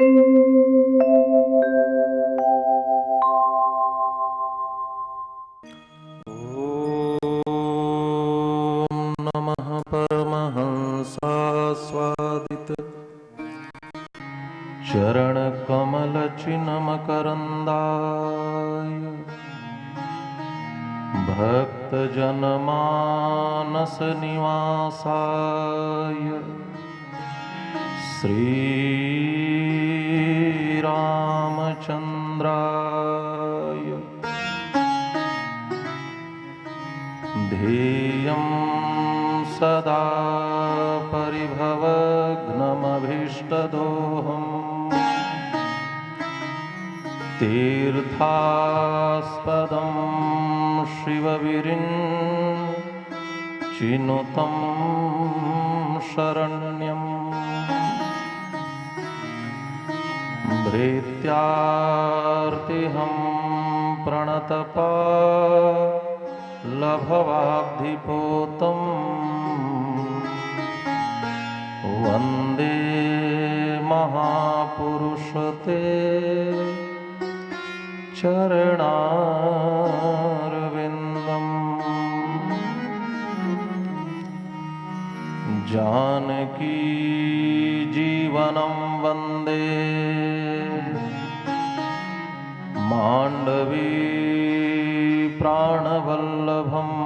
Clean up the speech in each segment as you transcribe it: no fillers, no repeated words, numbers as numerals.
नमः परमहंसास्वादित चरणकमलचिन्मकरन्दाय भक्तजनमानसनिवासाय श्रीरामचन्द्राय ध्येयं सदा परिभवग्नमभीष्टदोहम् तीर्थास्पदं शिवविरिञ्चिनुतं शरण्यम् भृत्यार्तिहं प्रणतपालभवाब्धिपोतं वन्दे महापुरुषते चरणारविन्दम्। जानकी जीवनं वन्दे माण्डवी प्राणवल्लभम्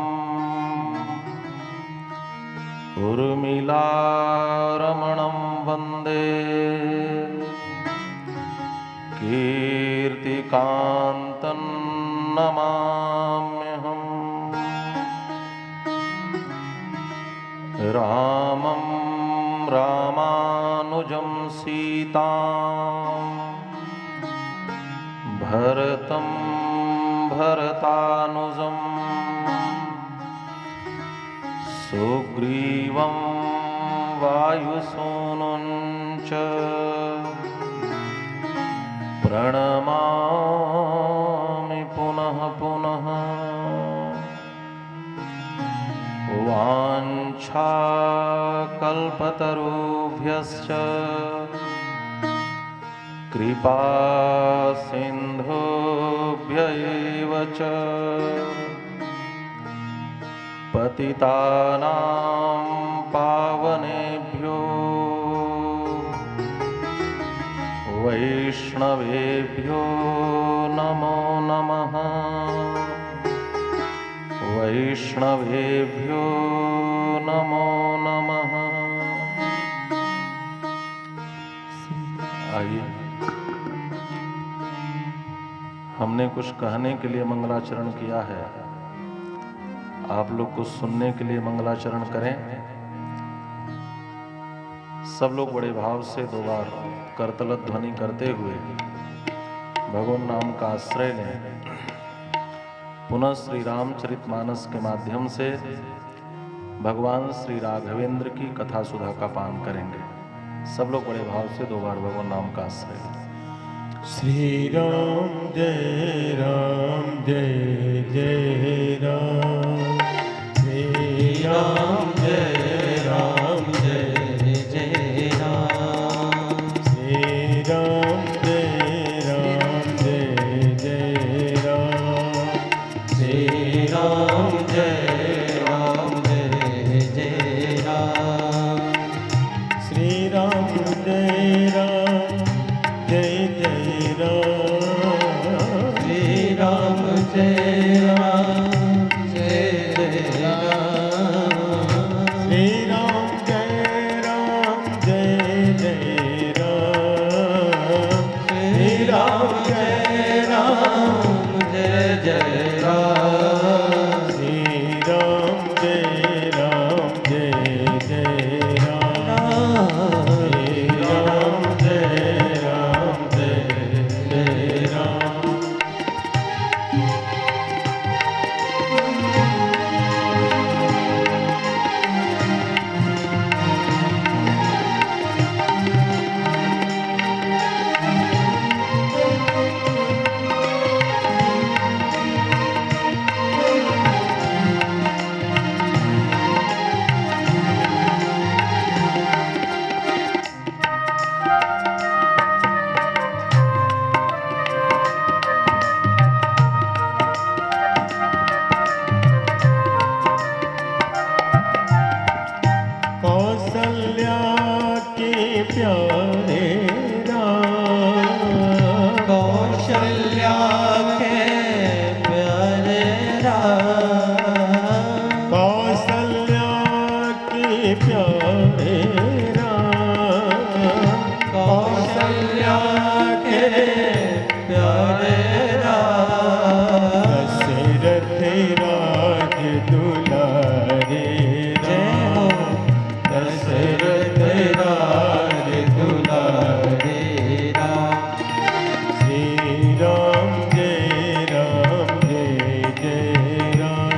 उर्मिलारमणं वन्दे कीर्तिकान्तं नमाम्यहम्। रामं रामानुजं सीतां भरतं भरतानुजं सुग्रीवं वायुसूनुं च प्रणमामि पुनः पुनः। वाञ्छाकल्पतरुभ्यश्च कृपा सिन्धुभ्य एव च पतितानां पावनेभ्यो वैष्णवेभ्यो नमो नमः। वैष्णवेभ्यो नमो नमः। आइए, हमने कुछ कहने के लिए मंगलाचरण किया है, आप लोग कुछ सुनने के लिए मंगलाचरण करें। सब लोग बड़े भाव से दो बार करतल ध्वनि करते हुए भगवान नाम का आश्रय लें। पुनः श्री रामचरितमानस के माध्यम से भगवान श्री राघवेंद्र की कथा सुधा का पान करेंगे। सब लोग बड़े भाव से दो बार भगवान नाम का आश्रय लें। श्री राम जय जय राम, श्री राम जय जय राम, श्री राम जय राम, श्री राम जय राम, श्री राम जय राम जय राम, श्री राम जय राम जय राम, श्री राम जय राम जय राम, श्री राम जय राम जय राम, श्री राम जय राम जय राम, श्री राम जय राम जय राम। कौशल्या के प्यारे राम, दशरथ राज दुलारे राम, दशरथ राज दुलारे राम। श्री राम जय राम जय जय राम,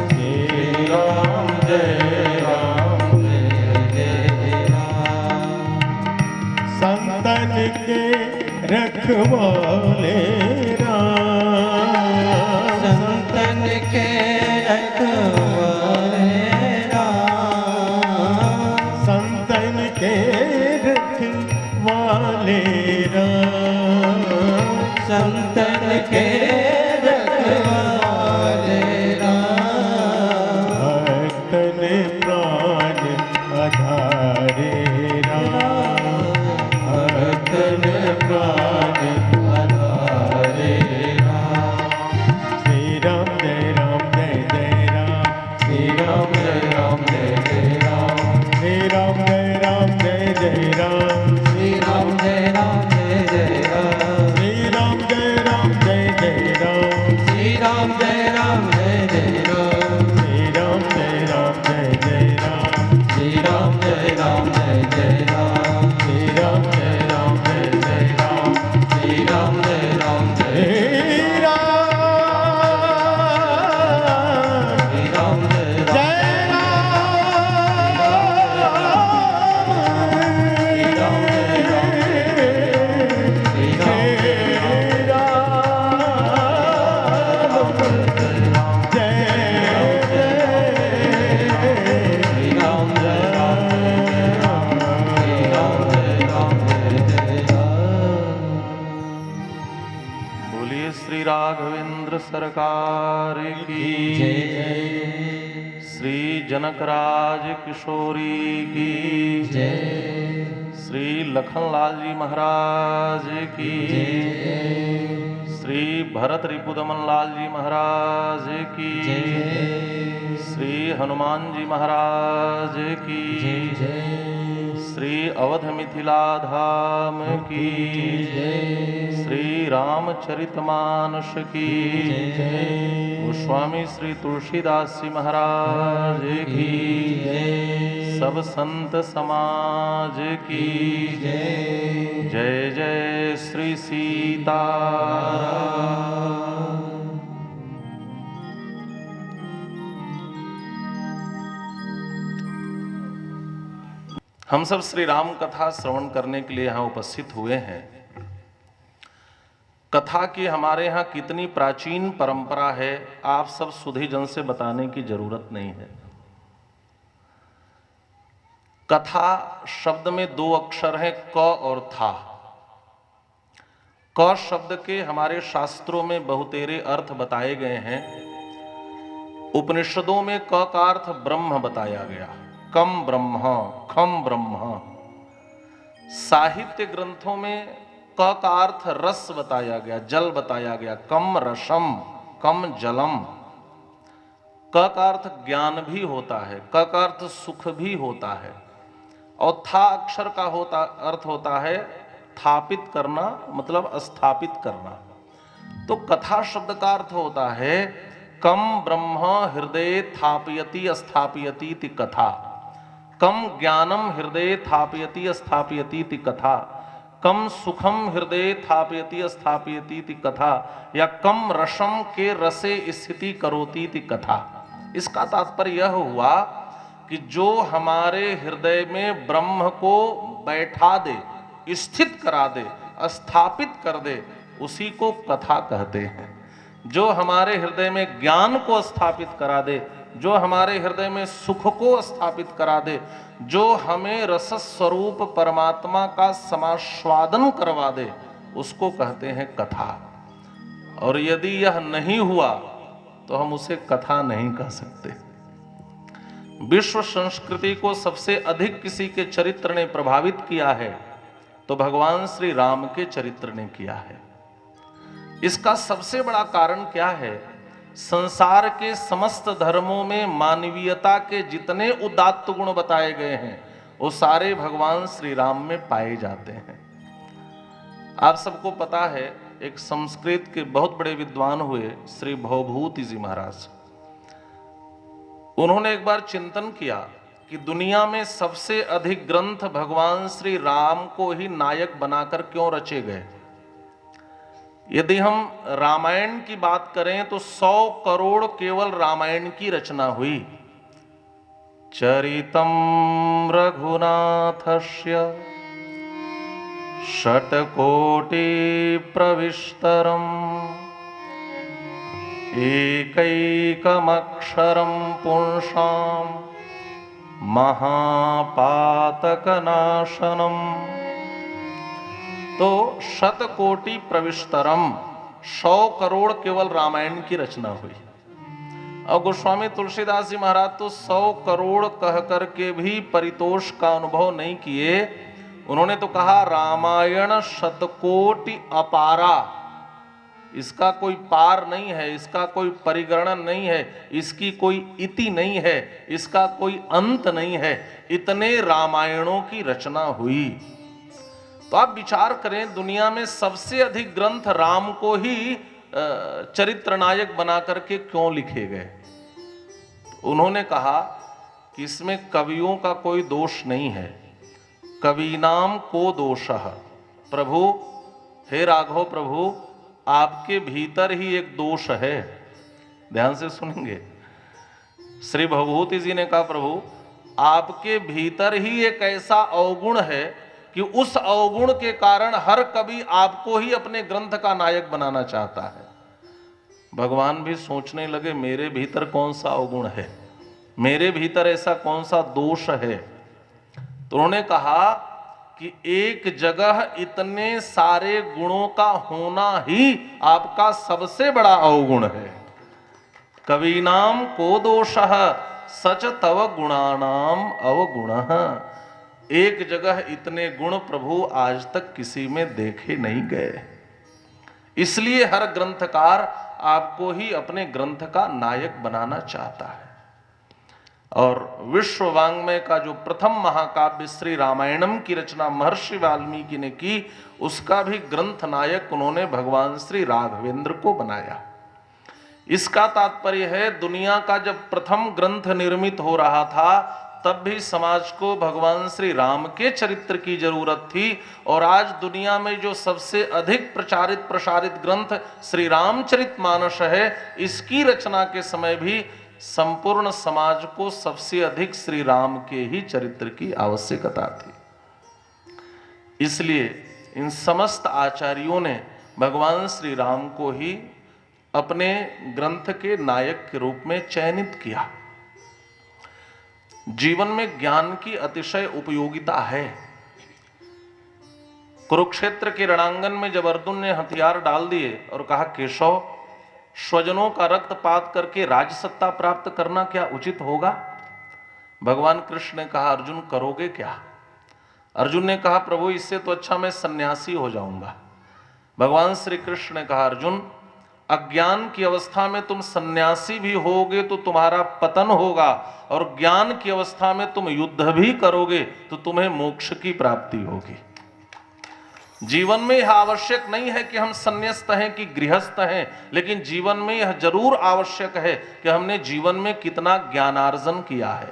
श्री राम जय राम जय जय राम। संतन के रखवाले राम, संतन के रखवाले राम, संतन के रखवाले राम, संतन के रखवाले राम। भक्तन प्राण आधारे राम, भक्तन प्राण आधारे राम। श्री राम जय राम जय जय राम, श्री राम जय राम जय जय राम, श्री राम जय राम जय जय राम, श्री राम जय राम जय जय राम, श्री राम जय राम जय जय राम, श्री राम जय राम जय जय राम, श्री राम जय राम जय जय राम, श्री राम जय राम जय जय राम, श्री राम जय राम जय जय राम, श्री राम जय राम जय राम, श्री राम जय राम बोलिए श्री राघवेंद्र सरकार की जय, श्री जनकराज किशोरी की जय, श्री लखनलाल जी महाराज की जय, श्री भरत रिपुदमन लाल जी महाराज की जय, श्री हनुमान जी महाराज की जय, श्री अवध मिथिला धाम की जय, श्री रामचरितमानस की जय, गोस्वामी श्री तुलसीदास जी महाराज की जय, सब संत समाज की जय, जय जय श्री सीताराम। हम सब श्री राम कथा श्रवण करने के लिए यहाँ उपस्थित हुए हैं। कथा की हमारे यहाँ कितनी प्राचीन परंपरा है, आप सब सुधी जन से बताने की जरूरत नहीं है। कथा शब्द में दो अक्षर हैं, क और था। क शब्द के हमारे शास्त्रों में बहुतेरे अर्थ बताए गए हैं। उपनिषदों में क का अर्थ ब्रह्म बताया गया, कम ब्रह्म, खम ब्रह्म। साहित्य ग्रंथों में क का अर्थ रस बताया गया, जल बताया गया, कम रसम, कम जलम। क का अर्थ ज्ञान भी होता है, क का अर्थ सुख भी होता है, और था अक्षर का अर्थ होता है स्थापित करना, मतलब स्थापित करना। तो कथा शब्द का अर्थ होता है कम ब्रह्म हृदय स्थापयति स्थापयति इति कथा, कम ज्ञानम हृदय स्थापयति स्थापयति इति कथा, कम सुखम हृदय स्थापयति स्थापयति इति कथा, या कम रसम के रसे स्थिति करोति इति कथा। इसका तात्पर्य यह हुआ कि जो हमारे हृदय में ब्रह्म को बैठा दे, स्थित करा दे, स्थापित कर दे, उसी को कथा कहते हैं। जो हमारे हृदय में ज्ञान को स्थापित करा दे, जो हमारे हृदय में सुख को स्थापित करा दे, जो हमें रस स्वरूप परमात्मा का समास्वादन करवा दे, उसको कहते हैं कथा। और यदि यह नहीं हुआ तो हम उसे कथा नहीं कह सकते। विश्व संस्कृति को सबसे अधिक किसी के चरित्र ने प्रभावित किया है तो भगवान श्री राम के चरित्र ने किया है। इसका सबसे बड़ा कारण क्या है? संसार के समस्त धर्मों में मानवीयता के जितने उदात्त गुण बताए गए हैं वो सारे भगवान श्री राम में पाए जाते हैं। आप सबको पता है, एक संस्कृत के बहुत बड़े विद्वान हुए श्री भवभूति जी महाराज। उन्होंने एक बार चिंतन किया कि दुनिया में सबसे अधिक ग्रंथ भगवान श्री राम को ही नायक बनाकर क्यों रचे गए। यदि हम रामायण की बात करें तो 100 करोड़ केवल रामायण की रचना हुई। चरितम रघुनाथस्य षट्कोटि प्रविष्टरम एकैकमक्षरं पुंसां महापातकनाशनम। तो शतकोटि प्रविष्टरम, 100 करोड़ केवल रामायण की रचना हुई। और गोस्वामी तुलसीदास जी महाराज तो 100 करोड़ कह करके भी परितोष का अनुभव नहीं किए। उन्होंने तो कहा रामायण शतकोटि अपारा, इसका कोई पार नहीं है, इसका कोई परिगणन नहीं है, इसकी कोई इति नहीं है, इसका कोई अंत नहीं है, इतने रामायणों की रचना हुई। तो आप विचार करें, दुनिया में सबसे अधिक ग्रंथ राम को ही चरित्र नायक बना करके क्यों लिखे गए। उन्होंने कहा कि इसमें कवियों का कोई दोष नहीं है, कवीनाम को दोषः। प्रभु, हे राघव प्रभु, आपके भीतर ही एक दोष है। ध्यान से सुनेंगे। श्री भवभूति जी ने कहा प्रभु, आपके भीतर ही एक ऐसा अवगुण है कि उस अवगुण के कारण हर कवि आपको ही अपने ग्रंथ का नायक बनाना चाहता है। भगवान भी सोचने लगे, मेरे भीतर कौन सा अवगुण है, मेरे भीतर ऐसा कौन सा दोष है। तो उन्होंने कहा कि एक जगह इतने सारे गुणों का होना ही आपका सबसे बड़ा अवगुण है। कवीनाम को दोषः सच तव गुणानाम अवगुणः। एक जगह इतने गुण प्रभु आज तक किसी में देखे नहीं गए, इसलिए हर ग्रंथकार आपको ही अपने ग्रंथ का नायक बनाना चाहता है। और विश्व वाङ्मय का जो प्रथम महाकाव्य श्री रामायणम की रचना महर्षि वाल्मीकि ने की, उसका भी ग्रंथ नायक उन्होंने भगवान श्री राघवेंद्र को बनाया। इसका तात्पर्य है, दुनिया का जब प्रथम ग्रंथ निर्मित हो रहा था तब भी समाज को भगवान श्री राम के चरित्र की जरूरत थी। और आज दुनिया में जो सबसे अधिक प्रचारित प्रसारित ग्रंथ श्री रामचरितमानस है, इसकी रचना के समय भी संपूर्ण समाज को सबसे अधिक श्री राम के ही चरित्र की आवश्यकता थी। इसलिए इन समस्त आचार्यों ने भगवान श्री राम को ही अपने ग्रंथ के नायक के रूप में चयनित किया। जीवन में ज्ञान की अतिशय उपयोगिता है। कुरुक्षेत्र के रणांगण में जब अर्जुन ने हथियार डाल दिए और कहा, केशव, स्वजनों का रक्तपात करके राजसत्ता प्राप्त करना क्या उचित होगा। भगवान कृष्ण ने कहा, अर्जुन करोगे क्या। अर्जुन ने कहा, प्रभु इससे तो अच्छा मैं सन्यासी हो जाऊंगा। भगवान श्री कृष्ण ने कहा, अर्जुन अज्ञान की अवस्था में तुम सन्यासी भी होगे तो तुम्हारा पतन होगा, और ज्ञान की अवस्था में तुम युद्ध भी करोगे तो तुम्हें मोक्ष की प्राप्ति होगी। जीवन में यह आवश्यक नहीं है कि हम संन्यास्त हैं कि गृहस्थ हैं, लेकिन जीवन में यह जरूर आवश्यक है कि हमने जीवन में कितना ज्ञानार्जन किया है।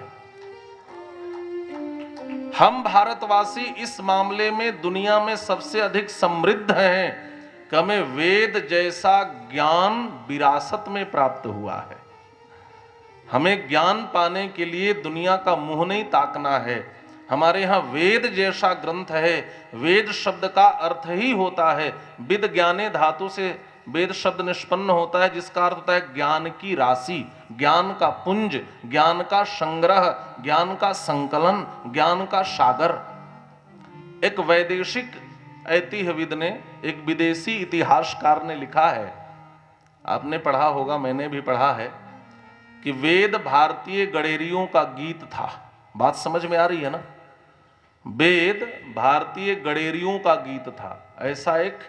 हम भारतवासी इस मामले में दुनिया में सबसे अधिक समृद्ध हैं कि हमें वेद जैसा ज्ञान विरासत में प्राप्त हुआ है। हमें ज्ञान पाने के लिए दुनिया का मुंह नहीं ताकना है। हमारे यहाँ वेद जैसा ग्रंथ है। वेद शब्द का अर्थ ही होता है, विद ज्ञाने धातु से वेद शब्द निष्पन्न होता है, जिसका अर्थ होता है ज्ञान की राशि, ज्ञान का पुंज, ज्ञान का संग्रह, ज्ञान का संकलन, ज्ञान का सागर। एक वैदेशिक ऐतिह्यविद ने, एक विदेशी इतिहासकार ने लिखा है, आपने पढ़ा होगा, मैंने भी पढ़ा है, कि वेद भारतीय गडेरियों का गीत था। बात समझ में आ रही है ना। वेद भारतीय गडेरियों का गीत था, ऐसा एक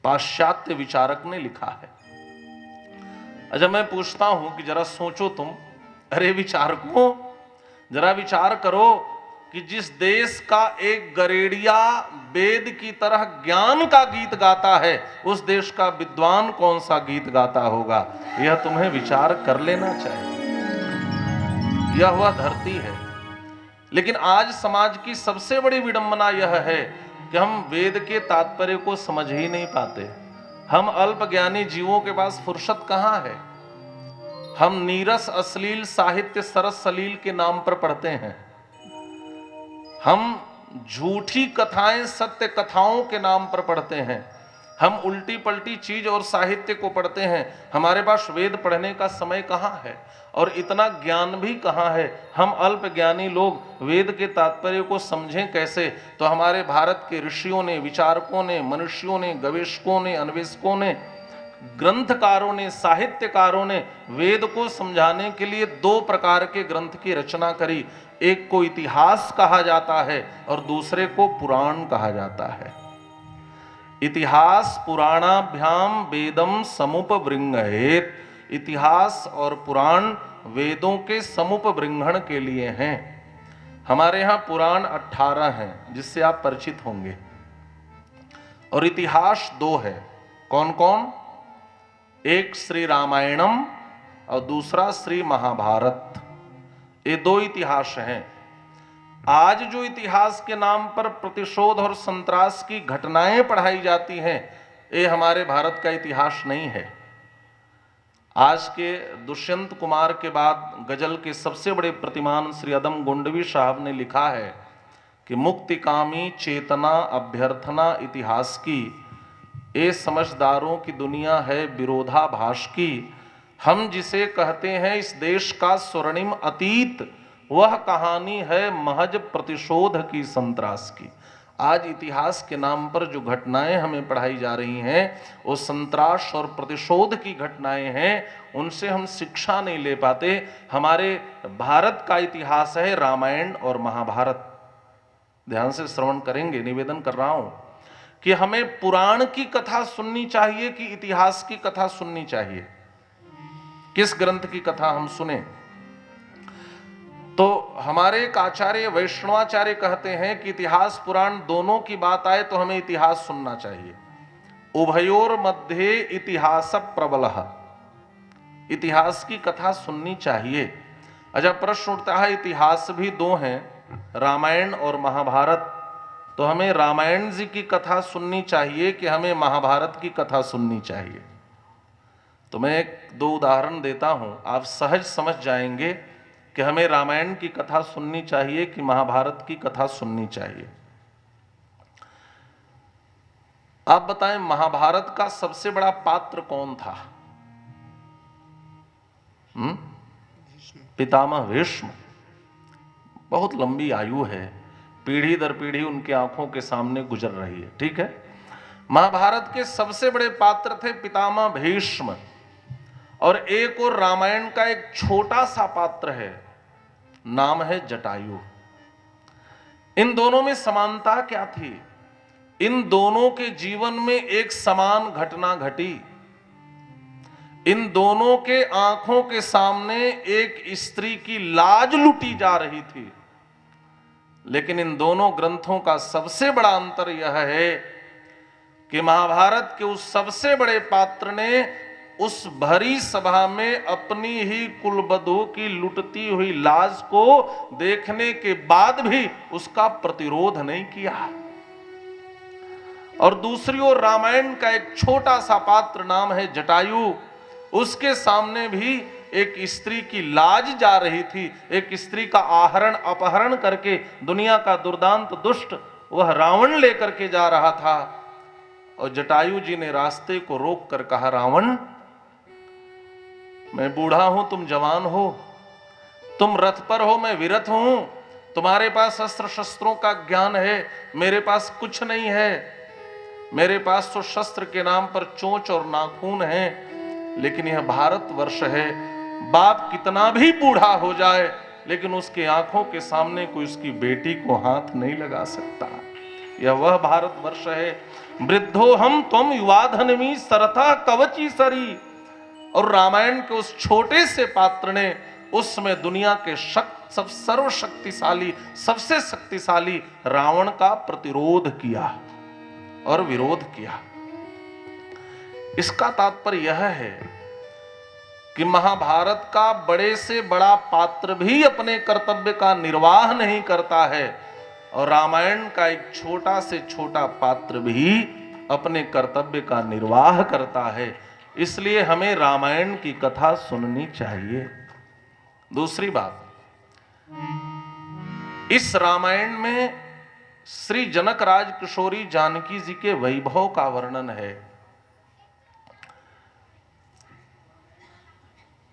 पाश्चात्य विचारक ने लिखा है। अच्छा, मैं पूछता हूं कि जरा सोचो तुम, अरे विचारकों, जरा विचार करो कि जिस देश का एक गरेड़िया वेद की तरह ज्ञान का गीत गाता है, उस देश का विद्वान कौन सा गीत गाता होगा, यह तुम्हें विचार कर लेना चाहिए। यह वह धरती है। लेकिन आज समाज की सबसे बड़ी विडंबना यह है कि हम वेद के तात्पर्य को समझ ही नहीं पाते। हम अल्पज्ञानी जीवों के पास फुर्सत कहां है। हम नीरस अश्लील साहित्य सरस सलील के नाम पर पढ़ते हैं। हम झूठी कथाएं सत्य कथाओं के नाम पर पढ़ते हैं। हम उल्टी पलटी चीज और साहित्य को पढ़ते हैं। हमारे पास वेद पढ़ने का समय कहां है और इतना ज्ञान भी कहां है। हम अल्प ज्ञानी लोग वेद के तात्पर्य को समझें कैसे। तो हमारे भारत के ऋषियों ने, विचारकों ने, मनुष्यों ने, गवेषकों ने, अन्वेषकों ने, ग्रंथकारों ने, साहित्यकारों ने वेद को समझाने के लिए दो प्रकार के ग्रंथ की रचना करी। एक को इतिहास कहा जाता है और दूसरे को पुराण कहा जाता है। इतिहास पुराणाभ्याम वेदम समुपबृंहयेत। इतिहास और पुराण वेदों के समुपबृंहण के लिए हैं। हमारे यहां पुराण 18 हैं जिससे आप परिचित होंगे, और इतिहास 2 है। कौन कौन? एक श्री रामायणम और दूसरा श्री महाभारत। ये 2 इतिहास हैं। आज जो इतिहास के नाम पर प्रतिशोध और संतरास की घटनाएं पढ़ाई जाती हैं, ये हमारे भारत का इतिहास नहीं है। आज के दुष्यंत कुमार के बाद गजल के सबसे बड़े प्रतिमान श्री अदम गोंडवी साहब ने लिखा है कि मुक्तिकामी चेतना अभ्यर्थना इतिहास की, ये समझदारों की दुनिया है विरोधाभास की। हम जिसे कहते हैं इस देश का स्वर्णिम अतीत, वह कहानी है महज प्रतिशोध की संतरास की। आज इतिहास के नाम पर जो घटनाएं हमें पढ़ाई जा रही हैं वो संतरास और प्रतिशोध की घटनाएं हैं। उनसे हम शिक्षा नहीं ले पाते। हमारे भारत का इतिहास है रामायण और महाभारत। ध्यान से श्रवण करेंगे, निवेदन कर रहा हूं कि हमें पुराण की कथा सुननी चाहिए कि इतिहास की कथा सुननी चाहिए। किस ग्रंथ की कथा हम सुने? तो हमारे एक आचार्य वैष्णवाचार्य कहते हैं कि इतिहास पुराण दोनों की बात आए तो हमें इतिहास सुनना चाहिए। उभयोर मध्य इतिहास प्रबलः, इतिहास की कथा सुननी चाहिए। अच्छा, प्रश्न उठता है इतिहास भी 2 हैं, रामायण और महाभारत, तो हमें रामायण जी की कथा सुननी चाहिए कि हमें महाभारत की कथा सुननी चाहिए? तो मैं 1-2 उदाहरण देता हूं, आप सहज समझ जाएंगे कि हमें रामायण की कथा सुननी चाहिए कि महाभारत की कथा सुननी चाहिए। आप बताएं, महाभारत का सबसे बड़ा पात्र कौन था? पितामह भीष्म। बहुत लंबी आयु है, पीढ़ी दर पीढ़ी उनकी आंखों के सामने गुजर रही है, ठीक है। महाभारत के सबसे बड़े पात्र थे पितामह भीष्म, और एक और रामायण का एक छोटा सा पात्र है, नाम है जटायु। इन दोनों में समानता क्या थी? इन दोनों के जीवन में एक समान घटना घटी। इन दोनों के आंखों के सामने एक स्त्री की लाज लुटी जा रही थी। लेकिन इन दोनों ग्रंथों का सबसे बड़ा अंतर यह है कि महाभारत के उस सबसे बड़े पात्र ने उस भरी सभा में अपनी ही कुलवधू की लुटती हुई लाज को देखने के बाद भी उसका प्रतिरोध नहीं किया। और दूसरी ओर रामायण का एक छोटा सा पात्र, नाम है जटायु, उसके सामने भी एक स्त्री की लाज जा रही थी। एक स्त्री का आहरण अपहरण करके दुनिया का दुर्दांत दुष्ट वह रावण लेकर के जा रहा था, और जटायु जी ने रास्ते को रोक कर कहा, रावण, मैं बूढ़ा हूं, तुम जवान हो, तुम रथ पर हो, मैं विरथ हूं, तुम्हारे पास अस्त्र शस्त्रों का ज्ञान है, मेरे पास कुछ नहीं है। मेरे पास तो शस्त्र के नाम पर चोंच और नाखून है, लेकिन यह भारत वर्ष है। बाप कितना भी बूढ़ा हो जाए लेकिन उसके आंखों के सामने कोई उसकी बेटी को हाथ नहीं लगा सकता। यह वह भारत वर्ष है। वृद्धो हम तुम युवाधनमी सरथा कवची सरी। और रामायण के उस छोटे से पात्र ने उसमें दुनिया के सब सर्वशक्तिशाली, सबसे शक्तिशाली रावण का प्रतिरोध किया और विरोध किया। इसका तात्पर्य यह है कि महाभारत का बड़े से बड़ा पात्र भी अपने कर्तव्य का निर्वाह नहीं करता है और रामायण का एक छोटा से छोटा पात्र भी अपने कर्तव्य का निर्वाह करता है। इसलिए हमें रामायण की कथा सुननी चाहिए। दूसरी बात, इस रामायण में श्री जनक राज किशोरी जानकी जी के वैभव का वर्णन है।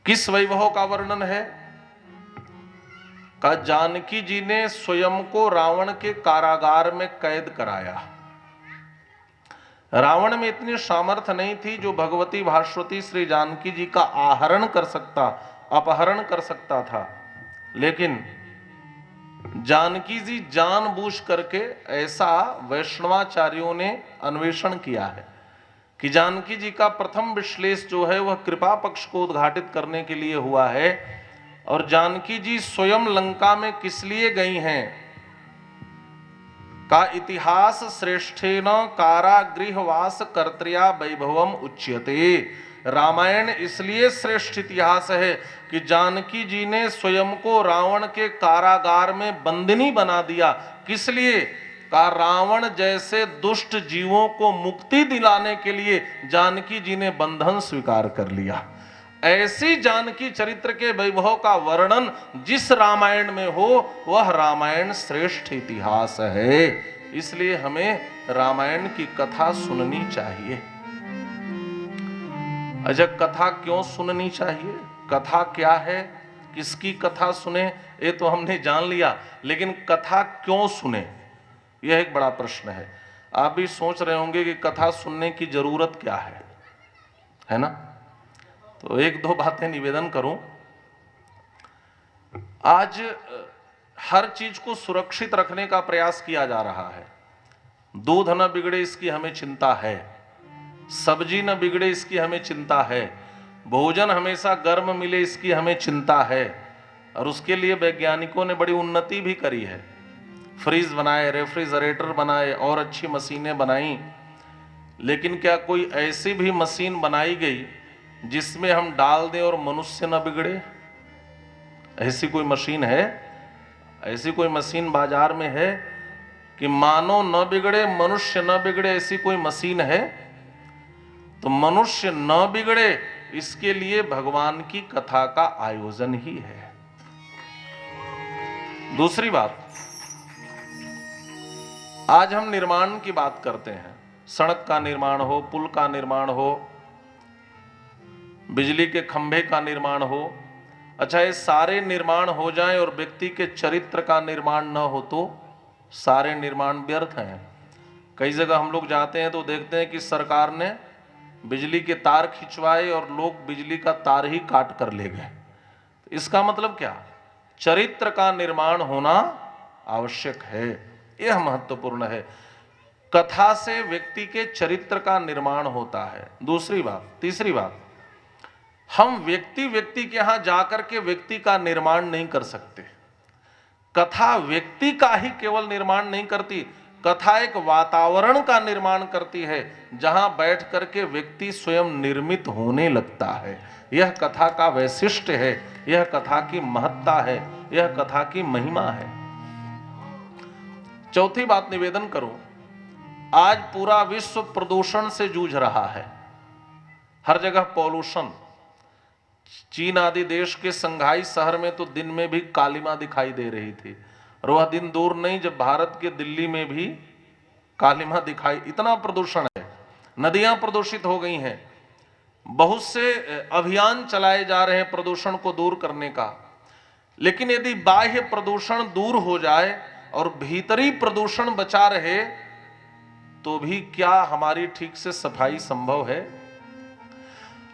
किस वैभव का वर्णन है? का जानकी जी ने स्वयं को रावण के कारागार में कैद कराया। रावण में इतनी सामर्थ्य नहीं थी जो भगवती भास्वती श्री जानकी जी का आहरण कर सकता, अपहरण कर सकता था, लेकिन जानकी जी जानबूझ करके, ऐसा वैष्णवाचार्यों ने अन्वेषण किया है कि जानकी जी का प्रथम विश्लेष जो है वह कृपा पक्ष को उद्घाटित करने के लिए हुआ है। और जानकी जी स्वयं लंका में किस लिए गई हैं? का इतिहास श्रेष्ठेन कारागृहवास कर्त्र्या वैभवम उच्यते। रामायण इसलिए श्रेष्ठ इतिहास है कि जानकी जी ने स्वयं को रावण के कारागार में बंदिनी बना दिया। किस लिए? का रावण जैसे दुष्ट जीवों को मुक्ति दिलाने के लिए जानकी जी ने बंधन स्वीकार कर लिया। ऐसी जानकी चरित्र के वैभव का वर्णन जिस रामायण में हो वह रामायण श्रेष्ठ इतिहास है। इसलिए हमें रामायण की कथा सुननी चाहिए। अच्छा, कथा क्यों सुननी चाहिए? कथा क्या है, किसकी कथा सुने, ये तो हमने जान लिया, लेकिन कथा क्यों सुने यह एक बड़ा प्रश्न है। आप भी सोच रहे होंगे कि कथा सुनने की जरूरत क्या है ना? तो एक दो बातें निवेदन करूं। आज हर चीज को सुरक्षित रखने का प्रयास किया जा रहा है। दूध न बिगड़े इसकी हमें चिंता है, सब्जी न बिगड़े इसकी हमें चिंता है, भोजन हमेशा गर्म मिले इसकी हमें चिंता है। और उसके लिए वैज्ञानिकों ने बड़ी उन्नति भी करी है। फ्रीज बनाए, रेफ्रिजरेटर बनाए और अच्छी मशीनें बनाई। लेकिन क्या कोई ऐसी भी मशीन बनाई गई जिसमें हम डाल दें और मनुष्य न बिगड़े? ऐसी कोई मशीन है? ऐसी कोई मशीन बाजार में है कि मानव न बिगड़े मनुष्य न बिगड़े? ऐसी कोई मशीन है? तो मनुष्य न बिगड़े इसके लिए भगवान की कथा का आयोजन ही है। दूसरी बात, आज हम निर्माण की बात करते हैं। सड़क का निर्माण हो, पुल का निर्माण हो, बिजली के खंभे का निर्माण हो। अच्छा, ये सारे निर्माण हो जाएं और व्यक्ति के चरित्र का निर्माण न हो तो सारे निर्माण व्यर्थ हैं। कई जगह हम लोग जाते हैं तो देखते हैं कि सरकार ने बिजली के तार खिंचवाए और लोग बिजली का तार ही काट कर ले गए। इसका मतलब क्या? चरित्र का निर्माण होना आवश्यक है, यह महत्वपूर्ण है। कथा से व्यक्ति के चरित्र का निर्माण होता है। दूसरी बात, तीसरी बात, हम व्यक्ति के यहां जाकर के व्यक्ति का निर्माण नहीं कर सकते। कथा व्यक्ति का ही केवल निर्माण नहीं करती, कथा एक वातावरण का निर्माण करती है जहां बैठ करके व्यक्ति स्वयं निर्मित होने लगता है। यह कथा का वैशिष्ट्य है, यह कथा की महत्ता है, यह कथा की महिमा है। चौथी बात निवेदन करूं, आज पूरा विश्व प्रदूषण से जूझ रहा है। हर जगह पॉल्यूशन। चीन आदि देश के संघाई शहर में तो दिन में भी कालिमा दिखाई दे रही थी, और वह दिन दूर नहीं जब भारत के दिल्ली में भी कालिमा दिखाई। इतना प्रदूषण है, नदियां प्रदूषित हो गई हैं। बहुत से अभियान चलाए जा रहे हैं प्रदूषण को दूर करने का। लेकिन यदि बाह्य प्रदूषण दूर हो जाए और भीतरी प्रदूषण बचा रहे तो भी क्या हमारी ठीक से सफाई संभव है?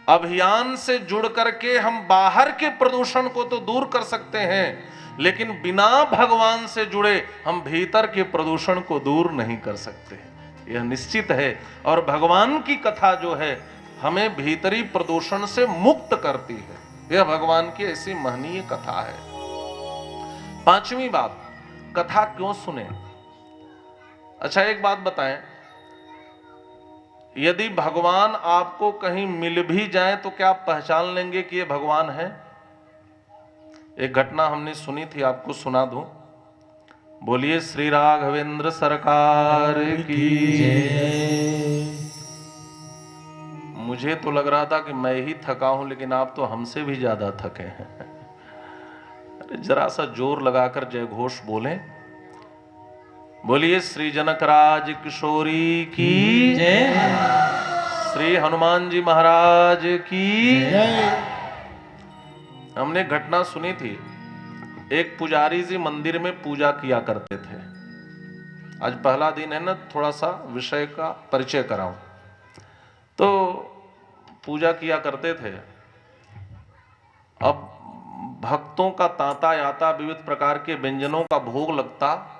अभियान से जुड़ करके हम बाहर के प्रदूषण को तो दूर कर सकते हैं, लेकिन बिना भगवान से जुड़े हम भीतर के प्रदूषण को दूर नहीं कर सकते, यह निश्चित है। और भगवान की कथा जो है हमें भीतरी प्रदूषण से मुक्त करती है। यह भगवान की ऐसी महनीय कथा है। पांचवी बात, कथा क्यों सुने? अच्छा एक बात बताएं, यदि भगवान आपको कहीं मिल भी जाए तो क्या आप पहचान लेंगे कि ये भगवान है? एक घटना हमने सुनी थी, आपको सुना दूं। बोलिए श्री राघवेंद्र सरकार की जय। मुझे तो लग रहा था कि मैं ही थका हूं, लेकिन आप तो हमसे भी ज्यादा थके हैं। अरे जरा सा जोर लगाकर जय घोष बोलें। बोलिए श्री जनकराज किशोरी की जय। श्री हनुमान जी महाराज की जय। हमने घटना सुनी थी। एक पुजारी जी मंदिर में पूजा किया करते थे। आज पहला दिन है ना, थोड़ा सा विषय का परिचय कराऊं। तो पूजा किया करते थे। अब भक्तों का तांता याता, विविध प्रकार के व्यंजनों का भोग लगता,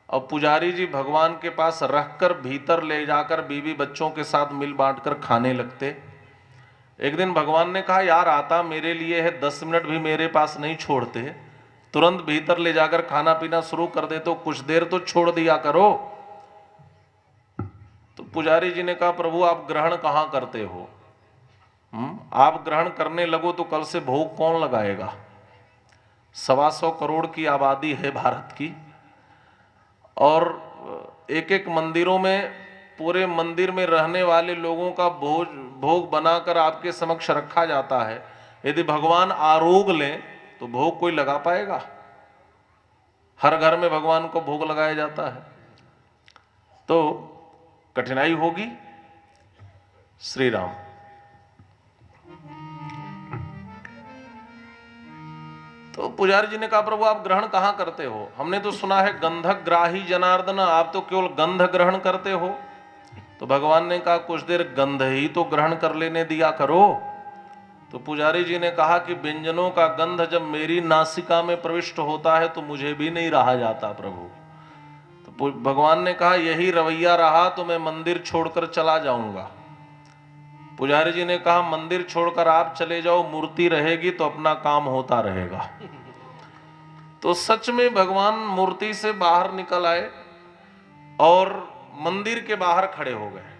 और पुजारी जी भगवान के पास रखकर भीतर ले जाकर बीवी बच्चों के साथ मिल बांटकर खाने लगते। एक दिन भगवान ने कहा, यार आता मेरे लिए है, 10 मिनट भी मेरे पास नहीं छोड़ते, तुरंत भीतर ले जाकर खाना पीना शुरू कर दे, तो कुछ देर तो छोड़ दिया करो। तो पुजारी जी ने कहा, प्रभु आप ग्रहण कहां करते हो? आप ग्रहण करने लगो तो कल से भोग कौन लगाएगा? 125 करोड़ की आबादी है भारत की, और एक एक मंदिरों में, पूरे मंदिर में रहने वाले लोगों का भोग बनाकर आपके समक्ष रखा जाता है। यदि भगवान आरोग लें तो भोग कोई लगा पाएगा? हर घर में भगवान को भोग लगाया जाता है, तो कठिनाई होगी। श्री राम। तो पुजारी जी ने कहा, प्रभु आप ग्रहण कहां करते हो? हमने तो सुना है गंधग्राही जनार्दन, आप तो केवल गंध ग्रहण करते हो। तो भगवान ने कहा, कुछ देर गंध ही तो ग्रहण कर लेने दिया करो। तो पुजारी जी ने कहा कि व्यंजनों का गंध जब मेरी नासिका में प्रविष्ट होता है तो मुझे भी नहीं रहा जाता प्रभु। तो भगवान ने कहा, यही रवैया रहा तो मैं मंदिर छोड़कर चला जाऊंगा। पुजारी जी ने कहा, मंदिर छोड़कर आप चले जाओ, मूर्ति रहेगी तो अपना काम होता रहेगा। तो सच में भगवान मूर्ति से बाहर निकल आए और मंदिर के बाहर खड़े हो गए।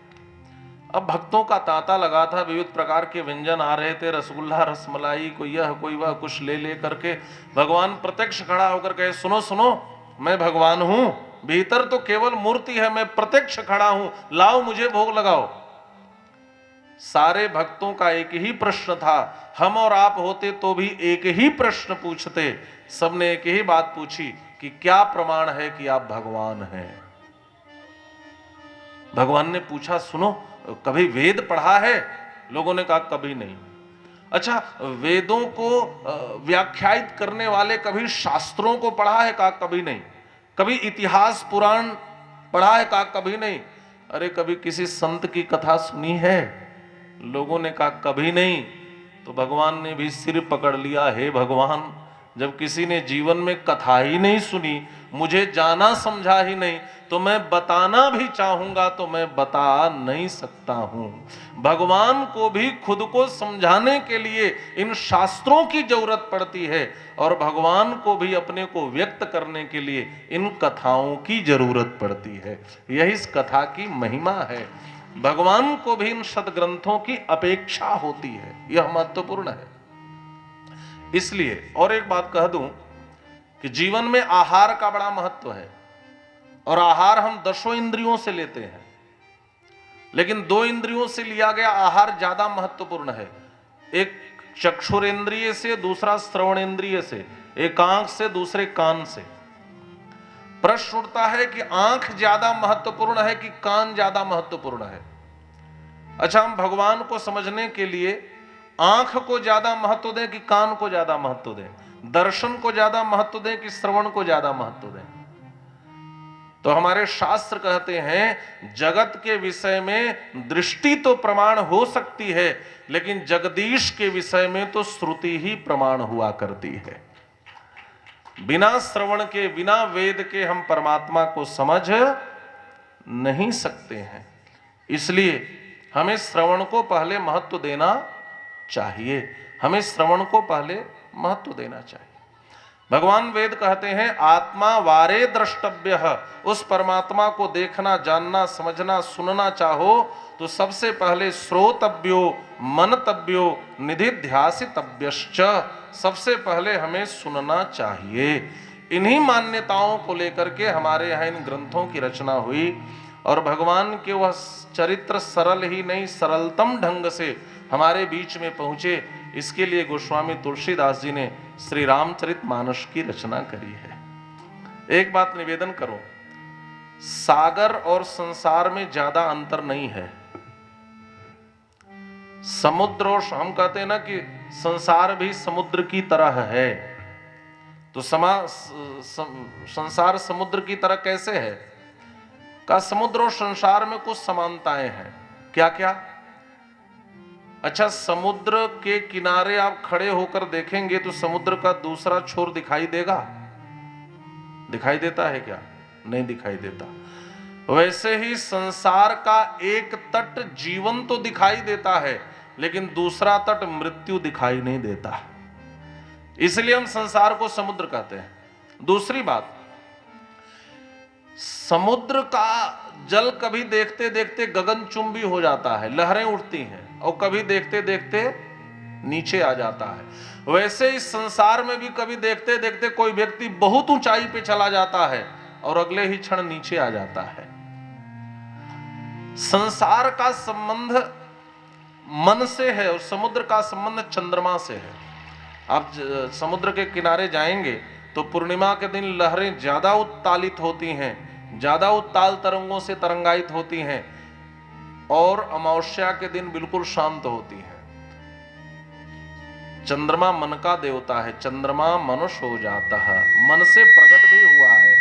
अब भक्तों का तांता लगा था, विविध प्रकार के व्यंजन आ रहे थे, रसगुल्ला, रसमलाई, कोई यह कोई वह, कुछ ले ले करके भगवान प्रत्यक्ष खड़ा होकर कहे, सुनो सुनो, मैं भगवान हूं, भीतर तो केवल मूर्ति है, मैं प्रत्यक्ष खड़ा हूं, लाओ मुझे भोग लगाओ। सारे भक्तों का एक ही प्रश्न था, हम और आप होते तो भी एक ही प्रश्न पूछते। सबने एक ही बात पूछी कि क्या प्रमाण है कि आप भगवान हैं? भगवान ने पूछा, सुनो कभी वेद पढ़ा है? लोगों ने कहा कभी नहीं। अच्छा, वेदों को व्याख्यायित करने वाले कभी शास्त्रों को पढ़ा है? कहा कभी नहीं। कभी इतिहास पुराण पढ़ा है? कहा कभी नहीं। अरे कभी किसी संत की कथा सुनी है? लोगों ने कहा कभी नहीं। तो भगवान ने भी सिर पकड़ लिया, हे भगवान, जब किसी ने जीवन में कथा ही नहीं सुनी, मुझे जाना समझा ही नहीं, तो मैं बताना भी चाहूंगा तो मैं बता नहीं सकता हूं। भगवान को भी खुद को समझाने के लिए इन शास्त्रों की जरूरत पड़ती है, और भगवान को भी अपने को व्यक्त करने के लिए इन कथाओं की जरूरत पड़ती है। यही इस कथा की महिमा है। भगवान को भी इन सदग्रंथों की अपेक्षा होती है, यह महत्वपूर्ण है। इसलिए और एक बात कह दूं कि जीवन में आहार का बड़ा महत्व है, और आहार हम 10 इंद्रियों से लेते हैं, लेकिन 2 इंद्रियों से लिया गया आहार ज्यादा महत्वपूर्ण है। एक चक्षुरेंद्रिय से, दूसरा श्रवणेंद्रिय से, एक आंख से, दूसरे कान से। प्रश्न उठता है कि आंख ज्यादा महत्वपूर्ण है कि कान ज्यादा महत्वपूर्ण है? अच्छा, हम भगवान को समझने के लिए आंख को ज्यादा महत्व दें कि कान को ज्यादा महत्व दें? दर्शन को ज्यादा महत्व दें कि श्रवण को ज्यादा महत्व दें? तो हमारे शास्त्र कहते हैं, जगत के विषय में दृष्टि तो प्रमाण हो सकती है, लेकिन जगदीश के विषय में तो श्रुति ही प्रमाण हुआ करती है। बिना श्रवण के, बिना वेद के हम परमात्मा को समझ नहीं सकते हैं। इसलिए हमें श्रवण को पहले महत्व देना चाहिए। हमें श्रवण को पहले महत्व देना चाहिए। भगवान वेद कहते हैं आत्मा वारे द्रष्टव्य, उस परमात्मा को देखना, जानना, समझना, सुनना चाहो तो सबसे पहले श्रोतव्यो मनतव्यो निधिध्यासितव्यश्च, सबसे पहले हमें सुनना चाहिए। इन्हीं मान्यताओं को लेकर के हमारे यहाँ इन ग्रंथों की रचना हुई और भगवान के वह चरित्र सरल ही नहीं सरलतम ढंग से हमारे बीच में पहुंचे। इसके लिए गोस्वामी तुलसीदास जी ने श्री रामचरितमानस की रचना करी है। एक बात निवेदन करो, सागर और संसार में ज्यादा अंतर नहीं है। समुद्र और हम कहते हैं ना कि संसार भी समुद्र की तरह है, तो संसार समुद्र की तरह कैसे है? का समुद्र और संसार में कुछ समानताएं हैं। क्या क्या? अच्छा, समुद्र के किनारे आप खड़े होकर देखेंगे तो समुद्र का दूसरा छोर दिखाई देगा? दिखाई देता है क्या? नहीं दिखाई देता। वैसे ही संसार का एक तट जीवन तो दिखाई देता है, लेकिन दूसरा तट मृत्यु दिखाई नहीं देता। इसलिए हम संसार को समुद्र कहते हैं। दूसरी बात, समुद्र का जल कभी देखते देखते गगनचुंबी हो जाता है, लहरें उठती हैं, और कभी देखते देखते नीचे आ जाता है। वैसे इस संसार में भी कभी देखते देखते कोई व्यक्ति बहुत ऊंचाई पे चला जाता है और अगले ही क्षण नीचे आ जाता है। संसार का संबंध मन से है और समुद्र का संबंध चंद्रमा से है। आप समुद्र के किनारे जाएंगे तो पूर्णिमा के दिन लहरें ज्यादा उत्तालित होती हैं, ज्यादा उत्ताल तरंगों से तरंगायित होती हैं, और अमावस्या के दिन बिल्कुल शांत होती हैं। चंद्रमा मन का देवता है, चंद्रमा मनुष्य हो जाता है, मन से प्रकट भी हुआ है।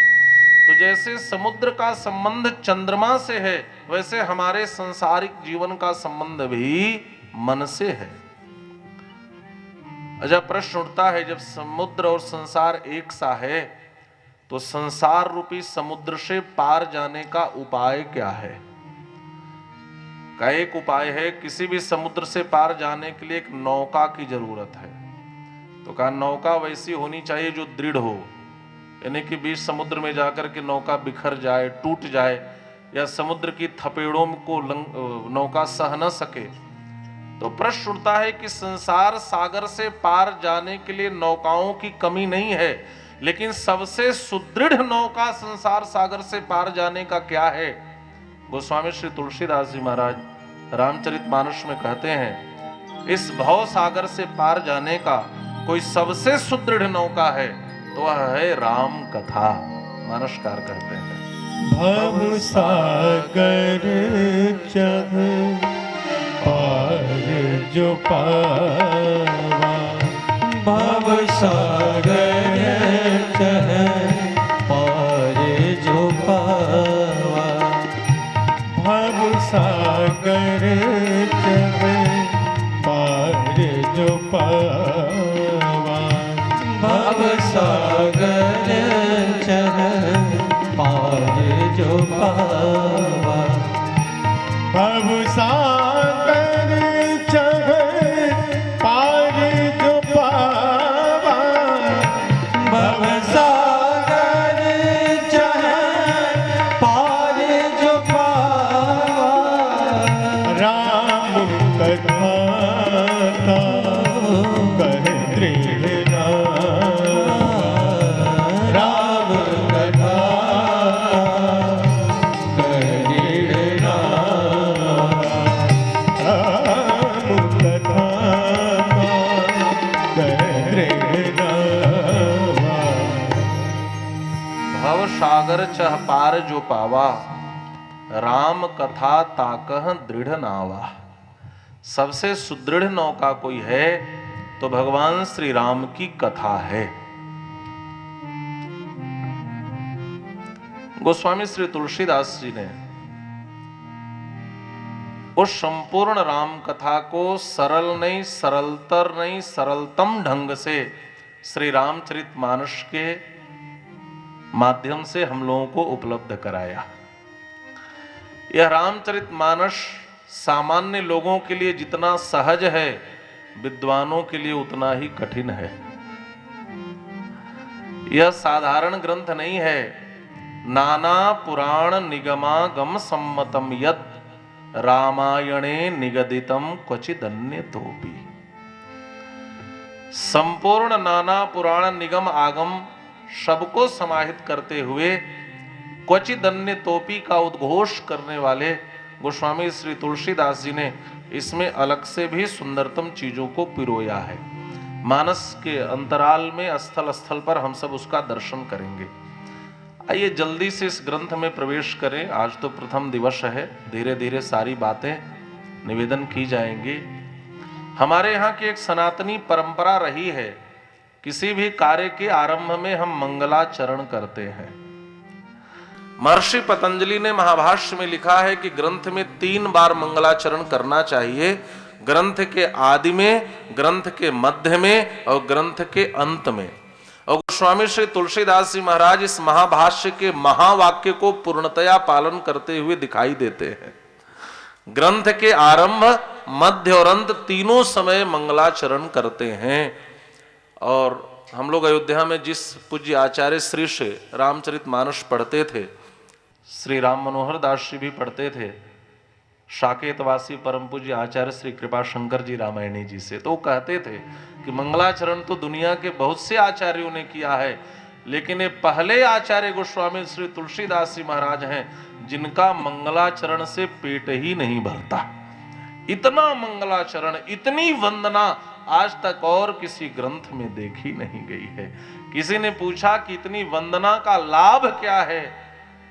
तो जैसे समुद्र का संबंध चंद्रमा से है, वैसे हमारे सांसारिक जीवन का संबंध भी मन से है। अच्छा, प्रश्न उठता है, जब समुद्र और संसार एक सा है तो संसार रूपी समुद्र से पार जाने का उपाय क्या है? का एक उपाय है, किसी भी समुद्र से पार जाने के लिए एक नौका की जरूरत है। तो कहा नौका वैसी होनी चाहिए जो दृढ़ हो, यानी कि बीच समुद्र में जाकर के नौका बिखर जाए, टूट जाए, या समुद्र की थपेड़ों को नौका सह न सके। तो प्रश्न उठता है कि संसार सागर से पार जाने के लिए नौकाओं की कमी नहीं है, लेकिन सबसे सुदृढ़ नौका संसार सागर से पार जाने का क्या है? गोस्वामी श्री तुलसीदास जी महाराज रामचरितमानस में कहते हैं, इस भव सागर से पार जाने का कोई सबसे सुदृढ़ नौका है तो वह है राम कथा। मानसकार कहते हैं, भव सागर चढ़ पार जो पावा, भव सागर चढ़ पार जो पावा, भव सागर चढ़ पार जो पावा, भव सागर चढ़ पार जो पावा, भव सागर चढ़ पार जो पावा, भव सागर चढ़ पार जो पावा, राम कथा कह दृढ़ राम कथा भव सागर चह पार जो पावा, राम कथा ताकह दृढ़ नावा। सबसे सुदृढ़ नौका कोई है तो भगवान श्री राम की कथा है। गोस्वामी श्री तुलसीदास जी ने उस संपूर्ण राम कथा को सरल नहीं, सरलतर नहीं, सरलतम ढंग से श्री रामचरितमानस के माध्यम से हम लोगों को उपलब्ध कराया। यह रामचरितमानस सामान्य लोगों के लिए जितना सहज है, विद्वानों के लिए उतना ही कठिन है। यह साधारण ग्रंथ नहीं है। नाना पुराण निगमागम सम्मतम यत् रामायणे निगदितम क्वचिदन्य तोपि। संपूर्ण नाना पुराण निगम आगम सबको समाहित करते हुए क्वचिदन्य तोपी का उद्घोष करने वाले गोस्वामी श्री तुलसीदास जी ने इसमें अलग से भी सुंदरतम चीजों को पिरोया है। मानस के अंतराल में स्थल स्थल पर हम सब उसका दर्शन करेंगे। आइए जल्दी से इस ग्रंथ में प्रवेश करें। आज तो प्रथम दिवस है, धीरे धीरे सारी बातें निवेदन की जाएंगी। हमारे यहाँ की एक सनातनी परंपरा रही है, किसी भी कार्य के आरंभ में हम मंगलाचरण करते हैं। महर्षि पतंजलि ने महाभाष्य में लिखा है कि ग्रंथ में 3 बार मंगलाचरण करना चाहिए, ग्रंथ के आदि में, ग्रंथ के मध्य में और ग्रंथ के अंत में। और गोस्वामी श्री तुलसीदास जी महाराज इस महाभाष्य के महावाक्य को पूर्णतया पालन करते हुए दिखाई देते हैं। ग्रंथ के आरंभ, मध्य और अंत तीनों समय मंगलाचरण करते हैं। और हम लोग अयोध्या में जिस पूज्य आचार्य श्री से रामचरितमानस पढ़ते थे, श्री राम मनोहर दास जी भी पढ़ते थे, साकेतवासी परम पूज्य आचार्य श्री कृपा शंकर जी रामायणी जी से, तो वो कहते थे कि मंगलाचरण तो दुनिया के बहुत से आचार्यों ने किया है, लेकिन ये पहले आचार्य गोस्वामी श्री तुलसीदास जी महाराज हैं जिनका मंगलाचरण से पेट ही नहीं भरता। इतना मंगलाचरण, इतनी वंदना आज तक और किसी ग्रंथ में देखी नहीं गई है। किसी ने पूछा कि इतनी वंदना का लाभ क्या है?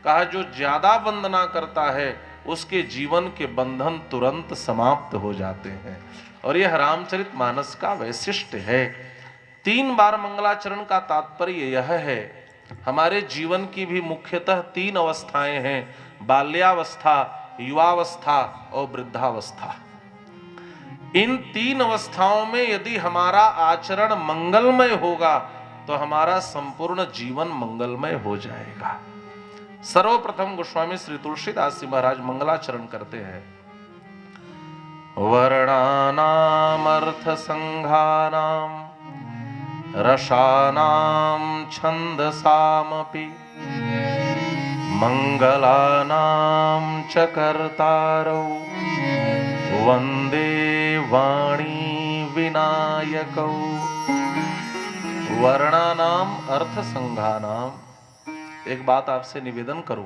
कहा जो ज्यादा वंदना करता है उसके जीवन के बंधन तुरंत समाप्त हो जाते हैं। और यह रामचरितमानस का वैशिष्ट्य है। 3 बार मंगलाचरण का तात्पर्य यह है, हमारे जीवन की भी मुख्यतः 3 अवस्थाएं हैं, बाल्यावस्था, युवावस्था और वृद्धावस्था। इन 3 अवस्थाओं में यदि हमारा आचरण मंगलमय होगा तो हमारा संपूर्ण जीवन मंगलमय हो जाएगा। सर्वप्रथम गोस्वामी श्री तुलसीदास जी महाराज मंगलाचरण करते हैं। वर्णानाम अर्थ संघानाम रसानाम छंदसामपि मंगलानाम च कर्तारौ वंदे वाणी विनायकौ। वर्णानाम अर्थ संघानाम। एक बात आपसे निवेदन करूं,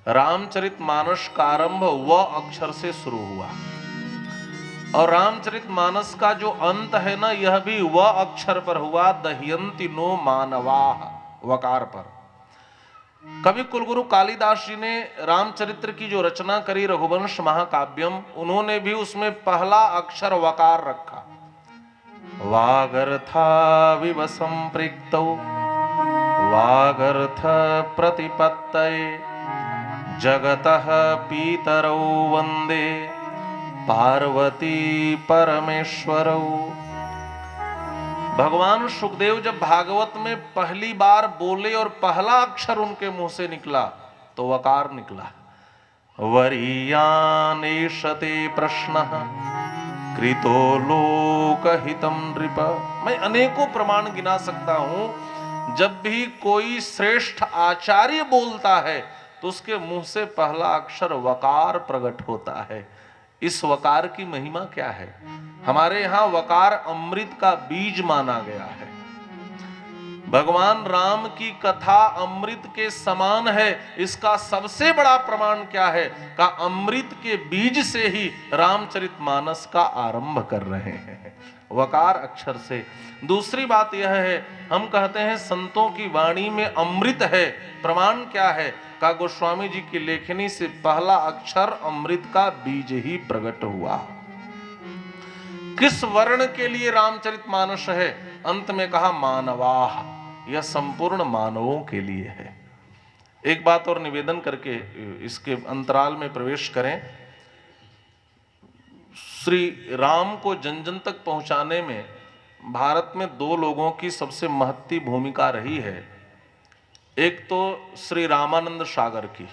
रामचरितमानस का आरंभ व अक्षर से शुरू हुआ और रामचरितमानस का जो अंत है ना, यह भी व अक्षर पर हुआ, दह्यन्ति नो मानवाः, वकार पर। कवि कुलगुरु कालिदास जी ने रामचरित्र की जो रचना करी, रघुवंश महाकाव्यम, उन्होंने भी उसमें पहला अक्षर वकार रखा। वागर्था संपृक्तौ वागर्थ प्रतिपत्तये जगतः पीतरौ वंदे पार्वती परमेश्वरौ। भगवान सुखदेव जब भागवत में पहली बार बोले और पहला अक्षर उनके मुंह से निकला तो वकार निकला। वरीयानेशते प्रश्नः कृतो लोकहितं नृप। मैं अनेकों प्रमाण गिना सकता हूं, जब भी कोई श्रेष्ठ आचार्य बोलता है तो उसके मुंह से पहला अक्षर वकार प्रकट होता है। इस वकार की महिमा क्या है? हमारे यहां वकार अमृत का बीज माना गया है। भगवान राम की कथा अमृत के समान है। इसका सबसे बड़ा प्रमाण क्या है? का अमृत के बीज से ही रामचरितमानस का आरंभ कर रहे हैं, वकार अक्षर से। दूसरी बात यह है, हम कहते हैं संतों की वाणी में अमृत है। प्रमाण क्या है? का गोस्वामी जी की लेखनी से पहला अक्षर अमृत का बीज ही प्रकट हुआ। किस वर्ण के लिए रामचरितमानस है? अंत में कहा मानवाः, यह संपूर्ण मानवों के लिए है। एक बात और निवेदन करके इसके अंतराल में प्रवेश करें। श्री राम को जन जन तक पहुंचाने में भारत में 2 लोगों की सबसे महत्वपूर्ण भूमिका रही है। एक तो श्री रामानंद सागर की,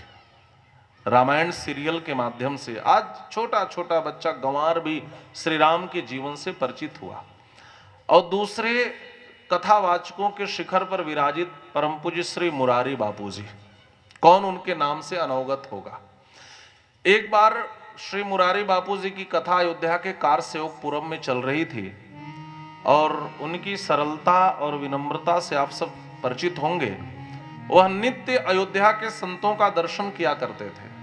रामायण सीरियल के माध्यम से आज छोटा छोटा बच्चा गंवार भी श्री राम के जीवन से परिचित हुआ। और दूसरे कथावाचकों के शिखर पर विराजित परम पूज्य श्री मुरारी बापू जी, कौन उनके नाम से अनवगत होगा। एक बार श्री मुरारी बापू जी की कथा अयोध्या के कार सेवकपुरम में चल रही थी और उनकी सरलता और विनम्रता से आप सब परिचित होंगे। वह नित्य अयोध्या के संतों का दर्शन किया करते थे।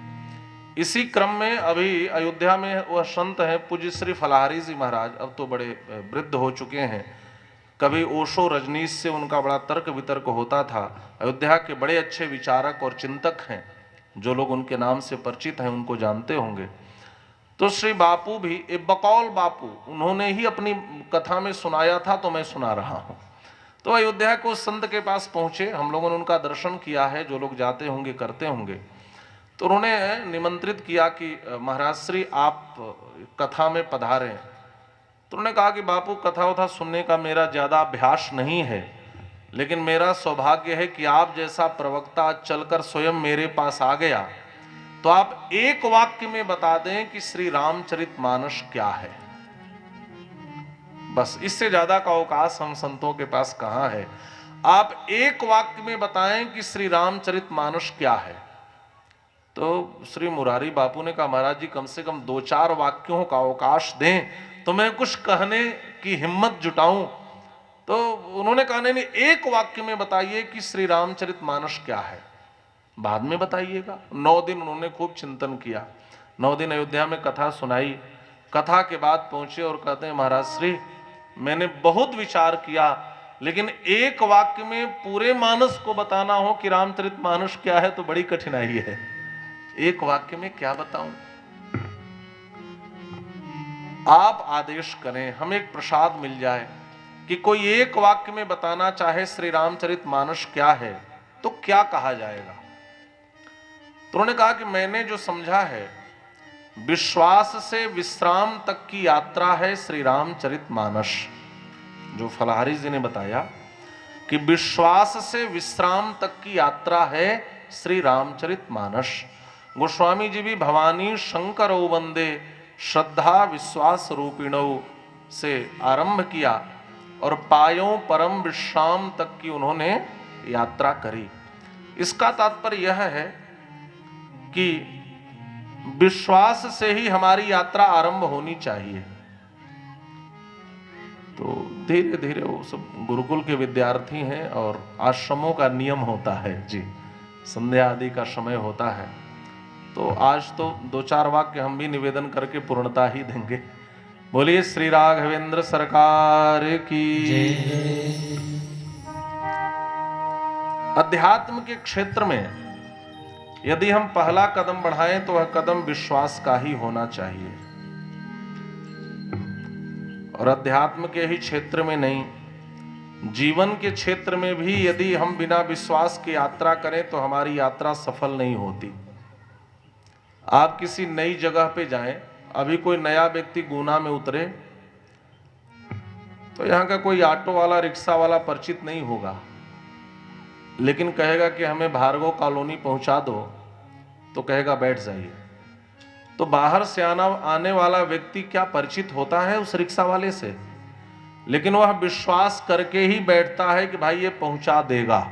इसी क्रम में अभी अयोध्या में वह संत हैं पूज्य श्री फलाहारी जी महाराज, अब तो बड़े वृद्ध हो चुके हैं। कभी ओशो रजनीश से उनका बड़ा तर्क वितर्क होता था। अयोध्या के बड़े अच्छे विचारक और चिंतक हैं, जो लोग उनके नाम से परिचित हैं उनको जानते होंगे। तो श्री बापू भी, एक बकौल बापू, उन्होंने ही अपनी कथा में सुनाया था, तो मैं सुना रहा हूं। तो अयोध्या को संत के पास पहुंचे, हम लोगों ने उनका दर्शन किया है, जो लोग जाते होंगे करते होंगे। तो उन्होंने निमंत्रित किया कि महाराज श्री आप कथा में पधारें। तो उन्होंने कहा कि बापू कथा वथा सुनने का मेरा ज्यादा अभ्यास नहीं है, लेकिन मेरा सौभाग्य है कि आप जैसा प्रवक्ता चलकर स्वयं मेरे पास आ गया, तो आप एक वाक्य में बता दें कि श्री रामचरितमानस क्या है। बस इससे ज्यादा का अवकाश हम संतों के पास कहां है। आप एक वाक्य में बताएं कि श्री रामचरितमानस क्या है। तो श्री मुरारी बापू ने कहा महाराज जी कम से कम 2-4 वाक्यों का अवकाश दें तो मैं कुछ कहने की हिम्मत जुटाऊं। तो उन्होंने कहा नहीं, एक वाक्य में बताइए कि श्री रामचरितमानस क्या है, बाद में बताइएगा। 9 दिन उन्होंने खूब चिंतन किया, 9 दिन अयोध्या में कथा सुनाई। कथा के बाद पहुंचे और कहते हैं महाराज श्री मैंने बहुत विचार किया, लेकिन एक वाक्य में पूरे मानस को बताना हो कि रामचरितमानस क्या है तो बड़ी कठिनाई है। एक वाक्य में क्या बताऊं, आप आदेश करें, हमें एक प्रसाद मिल जाए कि कोई एक वाक्य में बताना चाहे श्री रामचरितमानस क्या है तो क्या कहा जाएगा। तो उन्होंने कहा कि मैंने जो समझा है, विश्वास से विश्राम तक की यात्रा है श्री रामचरितमानस। जो फलाहारी जी ने बताया कि विश्वास से विश्राम तक की यात्रा है श्री रामचरितमानस। गोस्वामी जी भी भवानी शंकर वंदे श्रद्धा विश्वास रूपिणो से आरंभ किया और पायों परम विश्राम तक की उन्होंने यात्रा करी। इसका तात्पर्य यह है कि विश्वास से ही हमारी यात्रा आरंभ होनी चाहिए। तो धीरे धीरे वो सब गुरुकुल के विद्यार्थी हैं और आश्रमों का नियम होता है जी, संध्या आदि का समय होता है। तो आज तो 2-4 वाक्य हम भी निवेदन करके पूर्णता ही देंगे। बोलिए श्री राघवेंद्र सरकार की। अध्यात्म के क्षेत्र में यदि हम पहला कदम बढ़ाएं तो वह कदम विश्वास का ही होना चाहिए। और अध्यात्म के ही क्षेत्र में नहीं, जीवन के क्षेत्र में भी यदि हम बिना विश्वास की यात्रा करें तो हमारी यात्रा सफल नहीं होती। आप किसी नई जगह पे जाएं, अभी कोई नया व्यक्ति गुना में उतरे तो यहां का कोई ऑटो वाला रिक्शा वाला परिचित नहीं होगा, लेकिन कहेगा कि हमें भार्गव कॉलोनी पहुंचा दो, तो कहेगा बैठ जाइए। तो बाहर से आने वाला व्यक्ति क्या परिचित होता है उस रिक्शा वाले से, लेकिन वह विश्वास करके ही बैठता है कि भाई ये पहुंचा देगा,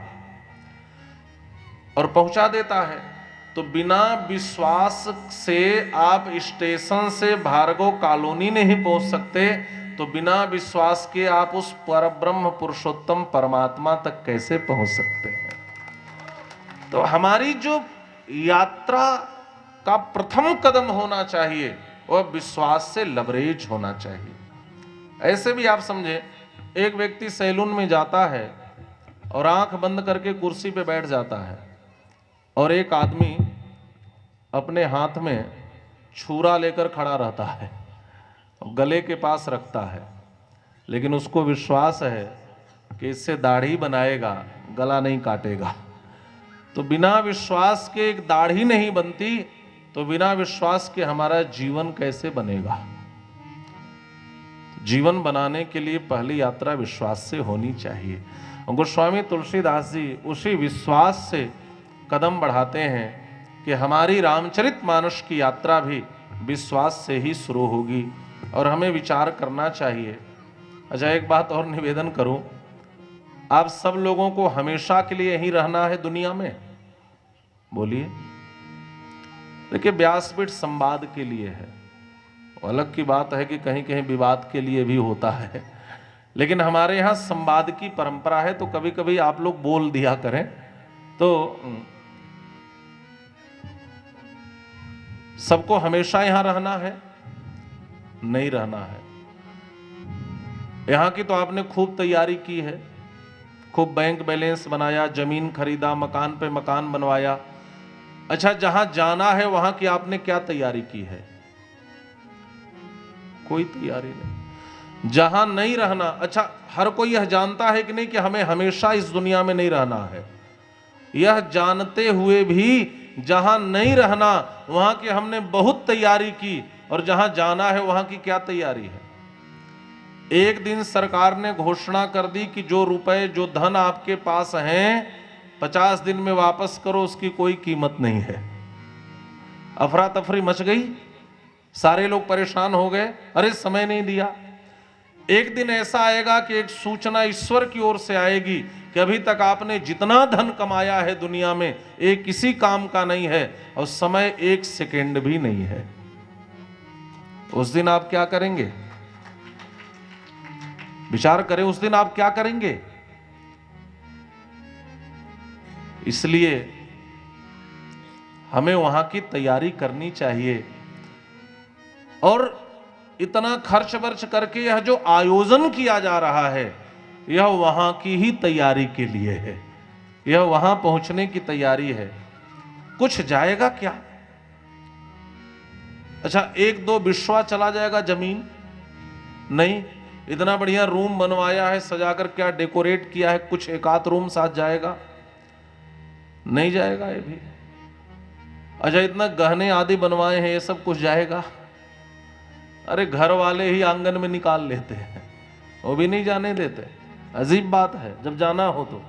और पहुंचा देता है। तो बिना विश्वास से आप स्टेशन से भार्गव कॉलोनी नहीं पहुंच सकते, तो बिना विश्वास के आप उस परब्रह्म पुरुषोत्तम परमात्मा तक कैसे पहुंच सकते हैं। तो हमारी जो यात्रा का प्रथम कदम होना चाहिए वह विश्वास से लबरेज होना चाहिए। ऐसे भी आप समझे, एक व्यक्ति सैलून में जाता है और आंख बंद करके कुर्सी पे बैठ जाता है, और एक आदमी अपने हाथ में छुरा लेकर खड़ा रहता है, गले के पास रखता है, लेकिन उसको विश्वास है कि इससे दाढ़ी बनाएगा, गला नहीं काटेगा। तो बिना विश्वास के एक दाढ़ी नहीं बनती, तो बिना विश्वास के हमारा जीवन कैसे बनेगा। जीवन बनाने के लिए पहली यात्रा विश्वास से होनी चाहिए। गोस्वामी तुलसीदास जी उसी विश्वास से कदम बढ़ाते हैं कि हमारी रामचरितमानस की यात्रा भी विश्वास से ही शुरू होगी और हमें विचार करना चाहिए। अच्छा, एक बात और निवेदन करूं, आप सब लोगों को हमेशा के लिए यहीं रहना है दुनिया में? बोलिए। देखिए, व्यासपीठ संवाद के लिए है, अलग की बात है कि कहीं कहीं विवाद के लिए भी होता है, लेकिन हमारे यहाँ संवाद की परंपरा है, तो कभी कभी आप लोग बोल दिया करें। तो सबको हमेशा यहां रहना है? नहीं रहना है। यहां की तो आपने खूब तैयारी की है, खूब बैंक बैलेंस बनाया, जमीन खरीदा, मकान पे मकान बनवाया। अच्छा, जहां जाना है वहां की आपने क्या तैयारी की है? कोई तैयारी नहीं। जहां नहीं रहना, अच्छा, हर कोई यह जानता है कि नहीं कि हमें हमेशा इस दुनिया में नहीं रहना है? यह जानते हुए भी जहां नहीं रहना वहां की हमने बहुत तैयारी की, और जहां जाना है वहां की क्या तैयारी है? एक दिन सरकार ने घोषणा कर दी कि जो रुपए, जो धन आपके पास हैं 50 दिन में वापस करो, उसकी कोई कीमत नहीं है। अफरा तफरी मच गई, सारे लोग परेशान हो गए, अरे समय नहीं दिया। एक दिन ऐसा आएगा कि एक सूचना ईश्वर की ओर से आएगी कि अभी तक आपने जितना धन कमाया है दुनिया में, एक किसी काम का नहीं है, और समय 1 सेकेंड भी नहीं है। उस दिन आप क्या करेंगे? विचार करें, उस दिन आप क्या करेंगे? इसलिए हमें वहां की तैयारी करनी चाहिए, और इतना खर्च वर्च करके यह जो आयोजन किया जा रहा है, यह वहां की ही तैयारी के लिए है, यह वहां पहुंचने की तैयारी है। कुछ जाएगा क्या? अच्छा, 1-2 बिस्वा चला जाएगा जमीन? नहीं। इतना बढ़िया रूम बनवाया है, सजाकर क्या डेकोरेट किया है, कुछ एक आध रूम साथ जाएगा? नहीं जाएगा ये भी। अच्छा, इतना गहने आदि बनवाए हैं, ये सब कुछ जाएगा? अरे, घर वाले ही आंगन में निकाल लेते हैं, वो भी नहीं जाने देते। अजीब बात है जब जाना हो तो।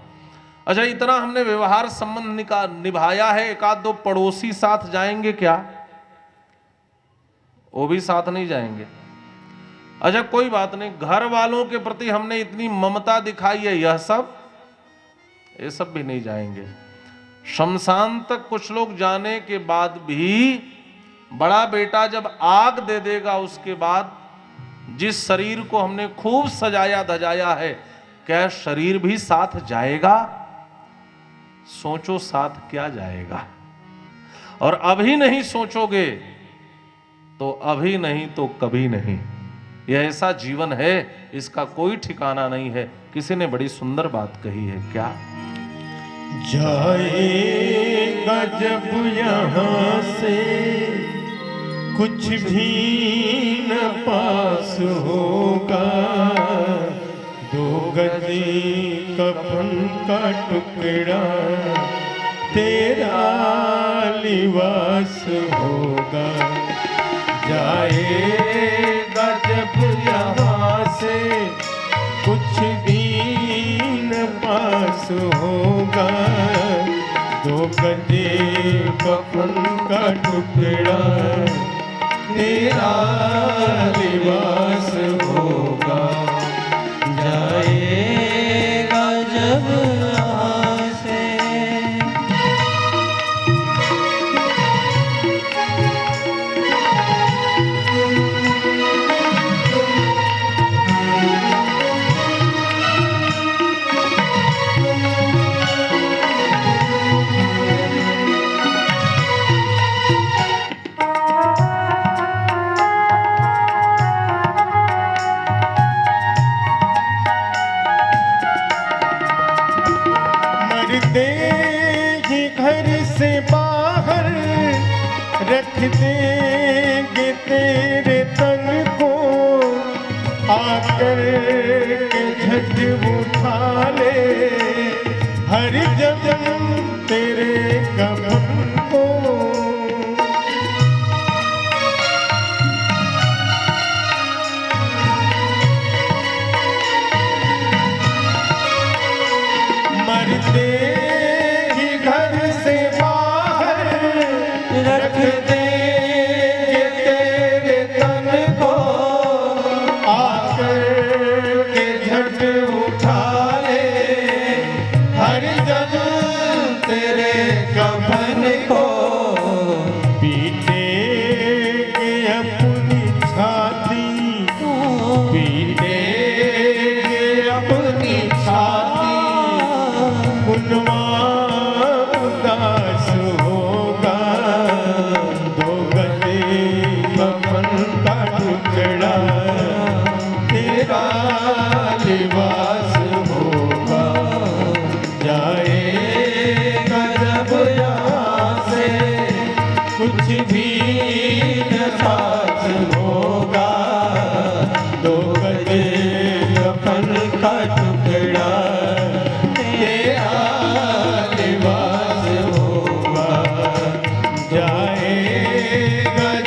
अच्छा, इतना हमने व्यवहार संबंध निभाया है, एक आध दो पड़ोसी साथ जाएंगे क्या? वो भी साथ नहीं जाएंगे। अच्छा, कोई बात नहीं, घर वालों के प्रति हमने इतनी ममता दिखाई है, ये सब भी नहीं जाएंगे। शमशान तक कुछ लोग जाने के बाद भी, बड़ा बेटा जब आग दे देगा, उसके बाद जिस शरीर को हमने खूब सजाया धजाया है, क्या शरीर भी साथ जाएगा? सोचो, साथ क्या जाएगा? और अभी नहीं सोचोगे तो अभी नहीं तो कभी नहीं। यह ऐसा जीवन है, इसका कोई ठिकाना नहीं है। किसी ने बड़ी सुंदर बात कही है, क्या? जाएगा जब यहाँ से कुछ भी न पास होगा, 2 गज कफन का टुकड़ा तेरा लिबास होगा। जाएगा जब यहाँ से कुछ भी न पास होगा, 2 गज कफन का टुकड़ा तेरा लिबास होगा। जाएगा जब यहाँ से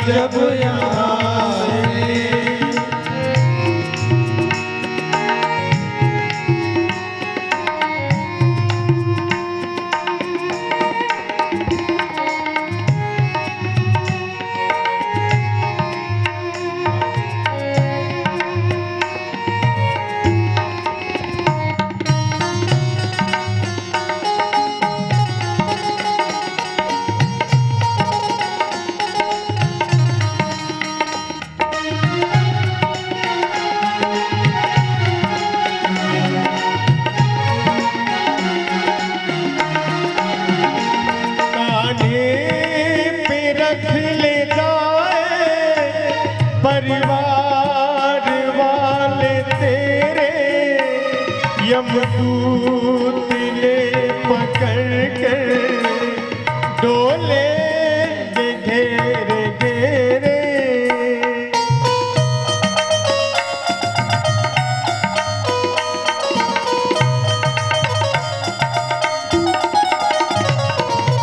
गजब यहाँ से। परिवार वाले तेरे यमदूत ले पकड़ कर डोले घेरे घेरे।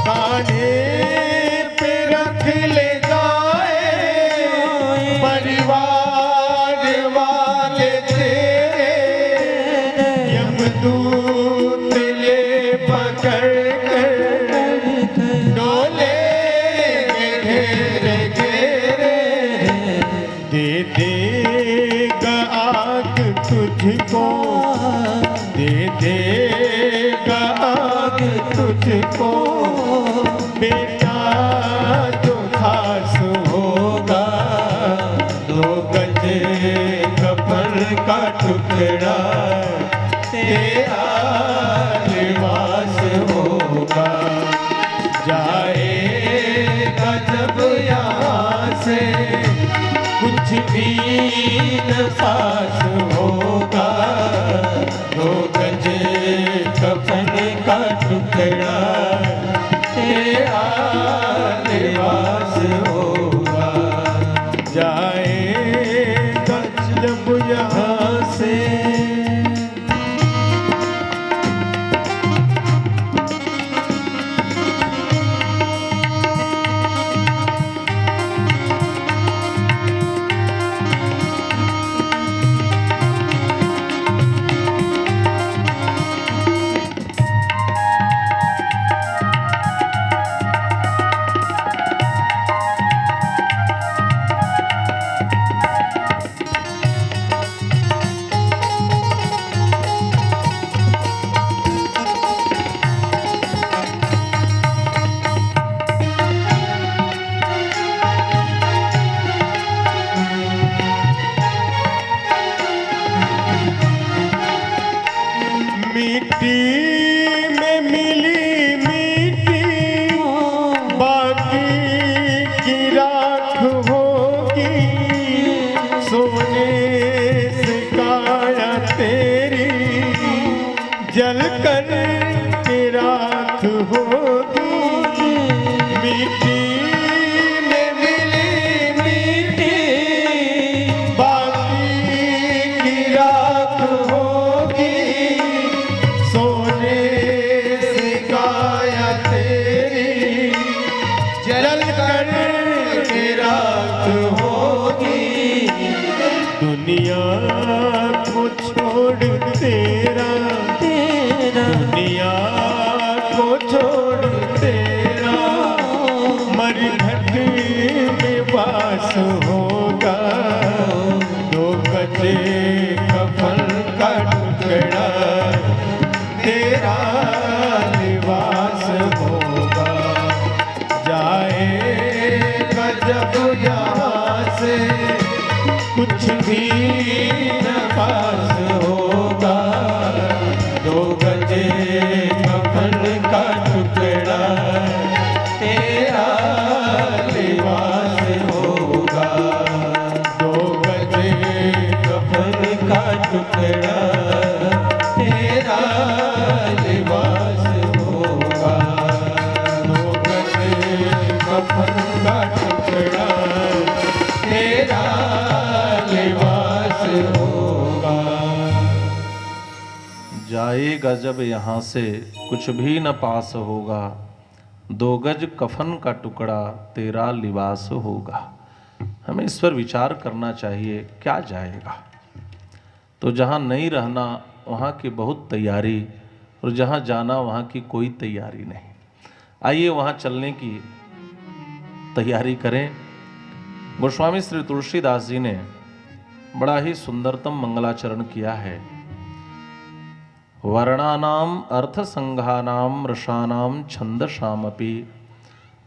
कान्हे पे रख ले परिवार वाले तेरे यमदूत ले पकड़ कर डोले घेरे घेरे। दे देगा आग तुझको, दे देगा आग तुझको, बेटा जो खास होगा। दो गज कफन का टुकड़ा तेरा लिबास होगा। जाएगा जब यहाँ से कुछ भी न पास होगा। दो गज कफन का टुकड़ा तेरा लिबास होगा। जाएगा जब यहाँ से। मिट्टी में मिली मिट्टी बाकी की राख होगी। सोने से काया तेरी जलकर के राख होगी। मिट्टी में मिली मिट्टी बाकी की राख होगी। सोने से काया तेरी जल कर के राख होगी। दुनिया को छोड़ तेरा, दुनिया को छोड़ तेरा मरघट में वास होगा। दो गजे कफन का टुकड़ा तेरा लिबास होगा। जाएगा जब यहाँ से कुछ भी न पास होगा। दो गजे कफन का टुकड़ा तेरा लिबास होगा। दो गजे कफन का टुकड़ा तेरा लिबास होगा। दो गजे कफन का टुकड़ा तेरा लिबास होगा। जाएगा जब यहाँ से कुछ भी न पास होगा। दो गज कफन का टुकड़ा तेरा लिबास होगा। हमें इस पर विचार करना चाहिए, क्या जाएगा। तो जहाँ नहीं रहना वहाँ की बहुत तैयारी, और जहाँ जाना वहाँ की कोई तैयारी नहीं। आइए वहाँ चलने की तैयारी करें। गोस्वामी श्री तुलसीदास जी ने बड़ा ही सुंदरतम मंगलाचरण किया है। वर्णानाम अर्थ संघानाम रसानाम छंदसामपि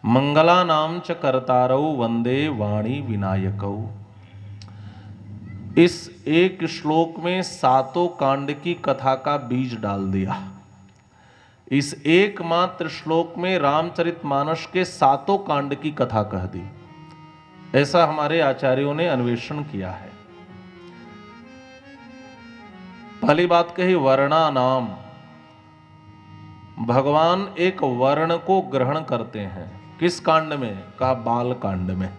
मंगलानाम च कर्तारौ वंदे वाणी विनायकौ। इस एक श्लोक में सातों कांड की कथा का बीज डाल दिया। इस एकमात्र श्लोक में रामचरितमानस के सातों कांड की कथा कह दी। ऐसा हमारे आचार्यों ने अन्वेषण किया है। पहली बात कही वर्णा नाम। भगवान एक वर्ण को ग्रहण करते हैं। किस कांड में? कहा बाल कांड में।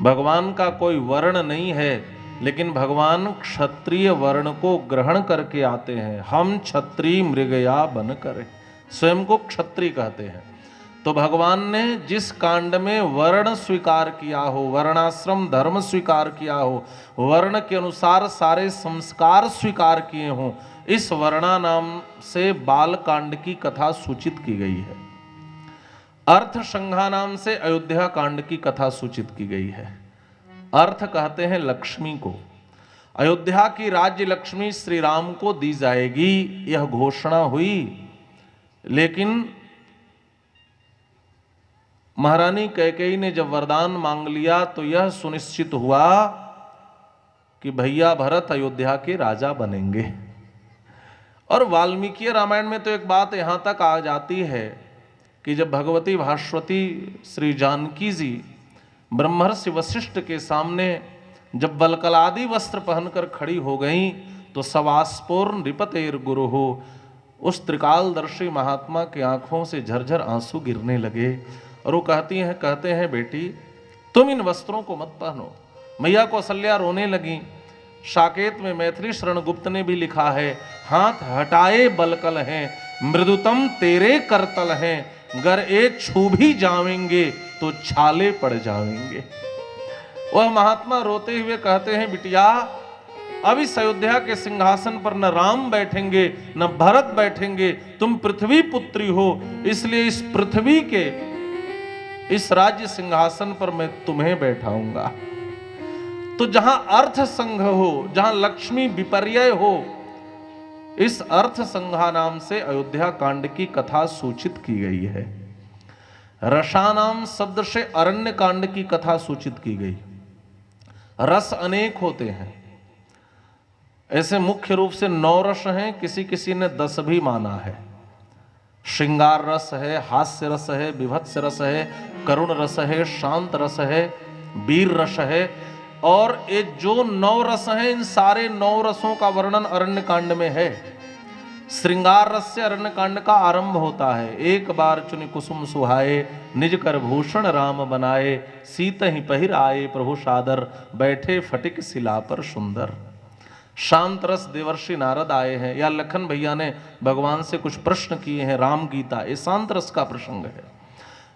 भगवान का कोई वर्ण नहीं है, लेकिन भगवान क्षत्रिय वर्ण को ग्रहण करके आते हैं। हम क्षत्रिय मृगया बन करे, स्वयं को क्षत्रिय कहते हैं। तो भगवान ने जिस कांड में वर्ण स्वीकार किया हो, वर्णाश्रम धर्म स्वीकार किया हो, वर्ण के अनुसार सारे संस्कार स्वीकार किए हों, इस वर्णा नाम से बाल कांड की कथा सूचित की गई है। अर्थ संघा नाम से अयोध्या कांड की कथा सूचित की गई है। अर्थ कहते हैं लक्ष्मी को। अयोध्या की राज्य लक्ष्मी श्री राम को दी जाएगी, यह घोषणा हुई। लेकिन महारानी कैकेयी ने जब वरदान मांग लिया तो यह सुनिश्चित हुआ कि भैया भरत अयोध्या के राजा बनेंगे। और वाल्मीकि रामायण में तो एक बात यहां तक आ जाती है कि जब भगवती भास्वती श्री जानकी जी ब्रह्मर्षि वशिष्ठ के सामने जब बलकलादि वस्त्र पहनकर खड़ी हो गईं, तो सवास्पूर्ण नृपतेर गुरु हो, उस त्रिकालदर्शी महात्मा की आंखों से झरझर आंसू गिरने लगे। और वो कहते हैं बेटी तुम इन वस्त्रों को मत पहनो। मैया कौशल्या रोने लगी। साकेत में मैथिली शरण गुप्त ने भी लिखा है, हाथ हटाए बलकल हैं, मृदुतम तेरे करतल हैं, गर एक छू भी जावेंगे तो छाले पड़ जावेंगे। वह महात्मा रोते हुए कहते हैं, बिटिया अब इस अयोध्या के सिंहासन पर न राम बैठेंगे न भरत बैठेंगे, तुम पृथ्वी पुत्री हो, इसलिए इस पृथ्वी के इस राज्य सिंहासन पर मैं तुम्हें बैठाऊंगा। तो जहां अर्थ संघ हो, जहां लक्ष्मी विपर्यय हो, इस अर्थ संघा नाम से अयोध्या कांड की कथा सूचित की गई है। रसानाम शब्द से अरण्य कांड की कथा सूचित की गई। रस अनेक होते हैं, ऐसे मुख्य रूप से 9 रस हैं, किसी किसी ने 10 भी माना है। श्रृंगार रस है, हास्य रस है, विभत्स रस है, करुण रस है, शांत रस है, वीर रस है। और ये जो 9 रस हैं, इन सारे 9 रसों का वर्णन अरण्य कांड में है। श्रृंगार रस से अरण्य कांड का आरंभ होता है। एक बार चुनि कुसुम सुहाए, निज कर भूषण राम बनाए, सीत ही पहिर आए प्रभु सादर, बैठे फटिक शिला पर सुंदर। शांत रस देवर्षि नारद आए हैं, या लखन भैया ने भगवान से कुछ प्रश्न किए हैं, राम गीता, ये शांत रस का प्रसंग है।